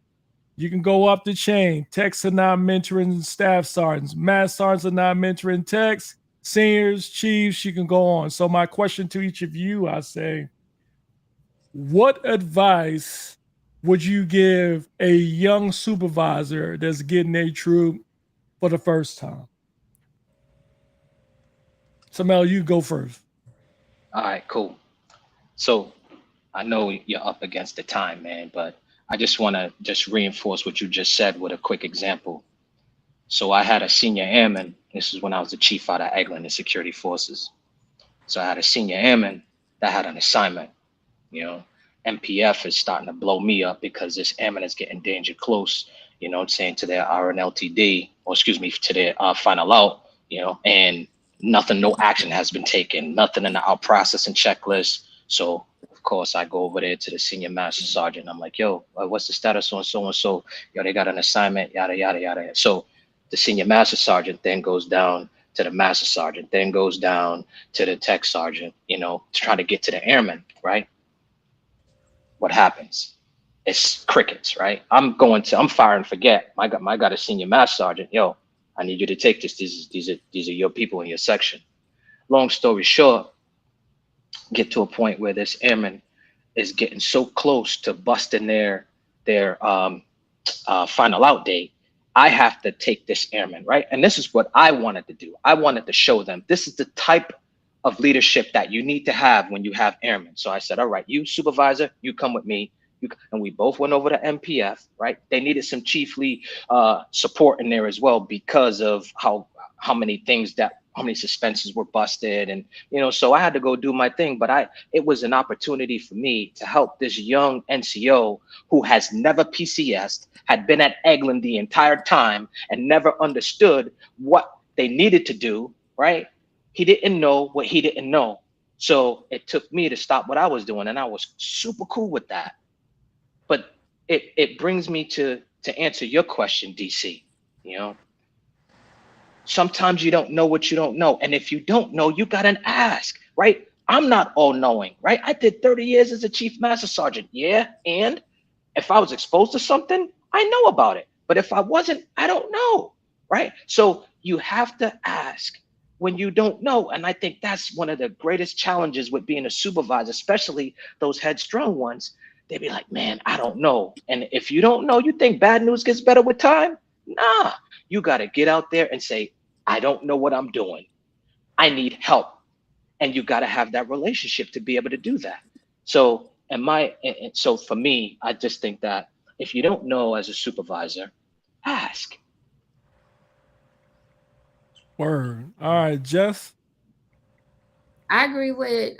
[SPEAKER 5] You can go up the chain. Techs are not mentoring staff sergeants. Master sergeants are not mentoring techs. Seniors, chiefs, you can go on. So my question to each of you, I say, what advice would you give a young supervisor that's getting a troop for the first time? So Mel, you go first.
[SPEAKER 21] All right, cool. So I know you're up against the time, man, but I just want to reinforce what you just said with a quick example. So I had a senior airman. This is when I was the chief out of Eglin in security forces. So I had a senior airman that had an assignment. You know, MPF is starting to blow me up because this airman is getting danger close, you know what I'm saying, to their RNLTD, or excuse me, to their final out, you know, and no action has been taken, nothing in the out processing checklist. So of course I go over there to the senior master sergeant. I'm like, yo, what's the status on so and so? Yo, they got an assignment, yada, yada, yada. So the senior master sergeant then goes down to the master sergeant, then goes down to the tech sergeant, you know, to try to get to the airman, right? What happens? It's crickets, right? I'm fire and forget. I got a senior master sergeant. Yo, I need you to take this. These are your people in your section. Long story short, get to a point where this airman is getting so close to busting their final out date. I have to take this airman, right? And this is what I wanted to do. I wanted to show them this is the type of leadership that you need to have when you have airmen. So I said, all right, you supervisor, you come with me. And we both went over to MPF, right? They needed some chiefly support in there as well because of how many suspensions were busted, and you know, so I had to go do my thing. But it was an opportunity for me to help this young NCO who has never PCS'd, had been at Eglin the entire time, and never understood what they needed to do, right? He didn't know what he didn't know. So it took me to stop what I was doing, and I was super cool with that. But it brings me to answer your question, DC. You know, sometimes you don't know what you don't know. And if you don't know, you got to ask, right? I'm not all knowing, right? I did 30 years as a chief master sergeant. Yeah. And if I was exposed to something, I know about it. But if I wasn't, I don't know, right? So you have to ask when you don't know. And I think that's one of the greatest challenges with being a supervisor, especially those headstrong ones. They be like, man, I don't know. And if you don't know, you think bad news gets better with time? Nah, you got to get out there and say, I don't know what I'm doing. I need help. And you got to have that relationship to be able to do that. So, so for me, I just think that if you don't know as a supervisor, ask.
[SPEAKER 5] Word. All right, Jess.
[SPEAKER 3] I agree with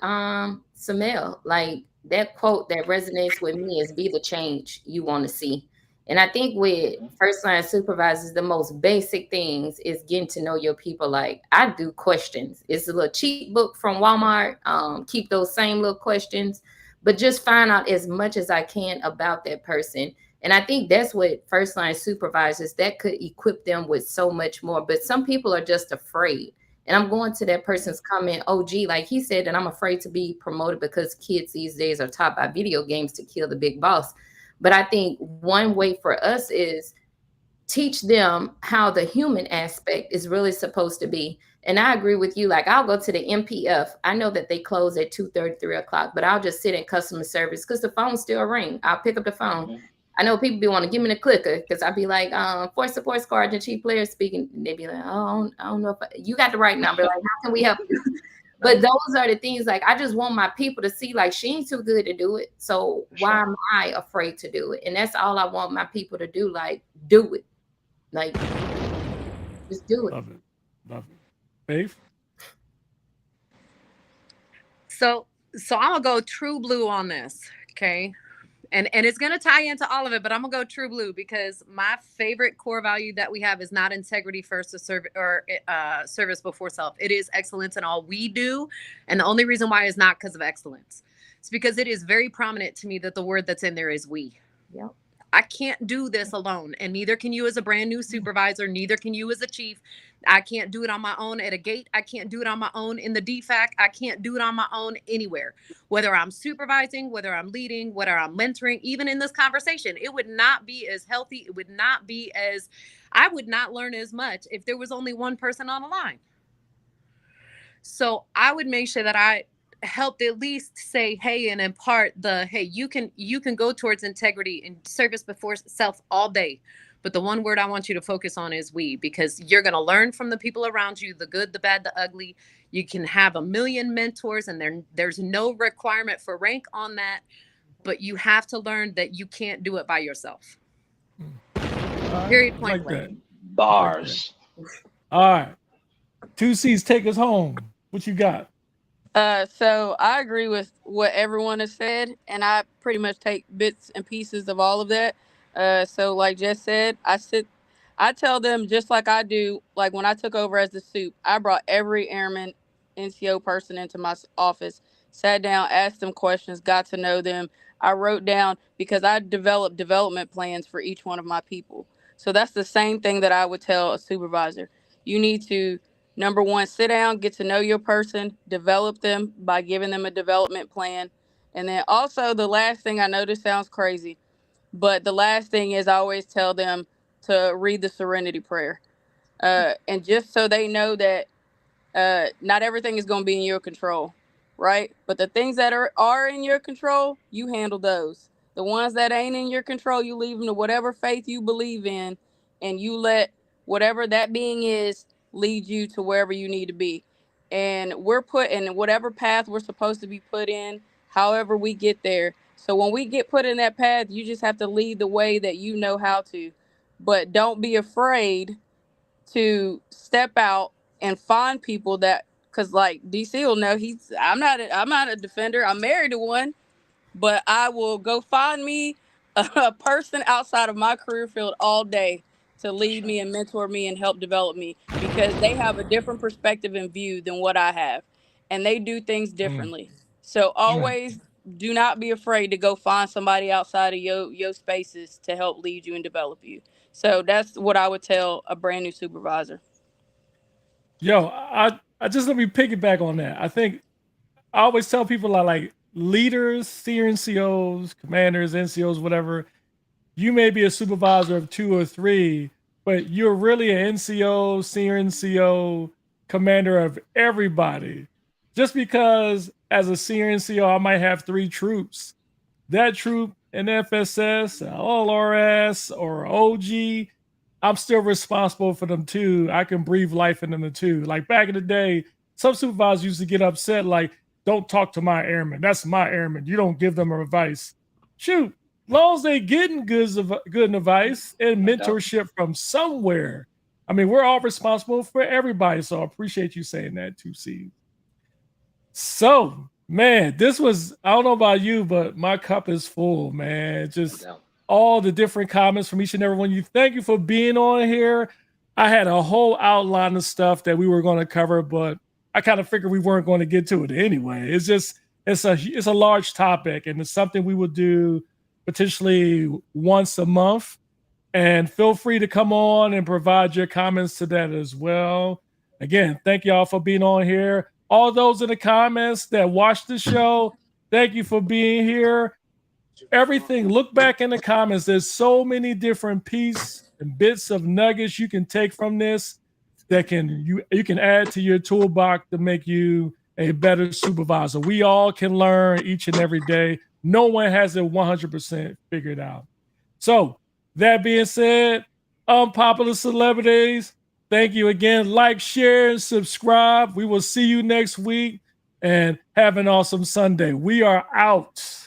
[SPEAKER 3] Samel. Like that quote that resonates with me is be the change you want to see. And I think with first line supervisors, the most basic things is getting to know your people. Like I do questions. It's a little cheap book from Walmart. Keep those same little questions, but just find out as much as I can about that person. And I think that's what first line supervisors, that could equip them with so much more. But some people are just afraid. And I'm going to that person's comment, OG, like he said, that I'm afraid to be promoted because kids these days are taught by video games to kill the big boss. But I think one way for us is teach them how the human aspect is really supposed to be. And I agree with you. Like I'll go to the MPF. I know that they close at 2:30, 3 o'clock, but I'll just sit in customer service because the phone still ring. I'll pick up the phone. I know people be want to give me the clicker because I'd be like, Force Support Sergeant Chief Player speaking. They'd be like, oh, I don't know if you got the right number. Like, how can we help you? But those are the things, like, I just want my people to see, like, she ain't too good to do it. So why am I afraid to do it? And that's all I want my people to do. Like, do it. Like, just do it.
[SPEAKER 5] Love it. Love it. Faith?
[SPEAKER 2] So I'm gonna go true blue on this, okay? And it's gonna tie into all of it, but I'm gonna go true blue because my favorite core value that we have is not integrity first to service before self. It is excellence in all we do, and the only reason why is not because of excellence. It's because it is very prominent to me that the word that's in there is we.
[SPEAKER 3] Yep.
[SPEAKER 2] I can't do this alone, and neither can you as a brand new supervisor, neither can you as a chief. I can't do it on my own at a gate. I can't do it on my own in the DFAC. I can't do it on my own anywhere. Whether I'm supervising, whether I'm leading, whether I'm mentoring, even in this conversation, it would not be as healthy. It would not be as, I would not learn as much if there was only one person on the line. So I would make sure that I helped at least say, hey, and impart the, hey, you can go towards integrity and service before self all day. But the one word I want you to focus on is we, because you're going to learn from the people around you, the good, the bad, the ugly. You can have a million mentors and there's no requirement for rank on that, but you have to learn that you can't do it by yourself. Period, point blank.
[SPEAKER 21] Bars.
[SPEAKER 5] All right. 2C's, take us home. What you got?
[SPEAKER 1] So I agree with what everyone has said, and I pretty much take bits and pieces of all of that. So like Jess said, I tell them just like I do, like when I took over as the soup, I brought every airman NCO person into my office, sat down, asked them questions, got to know them. I wrote down, because I developed development plans for each one of my people. So that's the same thing that I would tell a supervisor. You need to Number one, sit down, get to know your person, develop them by giving them a development plan. And then also the last thing, I know this sounds crazy, but the last thing is I always tell them to read the Serenity Prayer. And just so they know that not everything is going to be in your control, right? But the things that are in your control, you handle those. The ones that ain't in your control, you leave them to whatever faith you believe in, and you let whatever that being is lead you to wherever you need to be. And we're put in whatever path we're supposed to be put in, however we get there. So when we get put in that path, you just have to lead the way that you know how to. But don't be afraid to step out and find people that, because like DC will know, I'm not a defender. I'm married to one, but I will go find me a person outside of my career field all day to lead me and mentor me and help develop me, because they have a different perspective and view than what I have, and they do things differently. So always do not be afraid to go find somebody outside of your spaces to help lead you and develop you. So that's what I would tell a brand new supervisor.
[SPEAKER 5] Yo, I just let me piggyback on that. I think I always tell people like leaders, senior NCOs, commanders, NCOs, whatever. You may be a supervisor of 2 or 3, but you're really an NCO, senior NCO, commander of everybody. Just because as a senior NCO, I might have 3 troops. That troop, an FSS, an LRS, or OG, I'm still responsible for them too. I can breathe life into them too. Like back in the day, some supervisors used to get upset, like, don't talk to my airmen. That's my airmen. You don't give them advice. Shoot, long as they getting good advice and mentorship from somewhere. I mean, we're all responsible for everybody. So I appreciate you saying that too, Steve. So, man, this was, I don't know about you, but my cup is full, man. Just all the different comments from each and every one of you. Thank you for being on here. I had a whole outline of stuff that we were going to cover, but I kind of figured we weren't going to get to it anyway. It's just, it's a large topic, and it's something we will do potentially once a month. And feel free to come on and provide your comments to that as well. Again, thank y'all for being on here. All those in the comments that watch the show, thank you for being here. Everything, look back in the comments. There's so many different pieces and bits of nuggets you can take from this that you can add to your toolbox to make you a better supervisor. We all can learn each and every day. No one has it 100% figured out. So that being said, Unpopular Celebrities, thank you again. Like, share, and subscribe. We will see you next week, and have an awesome Sunday. We are out.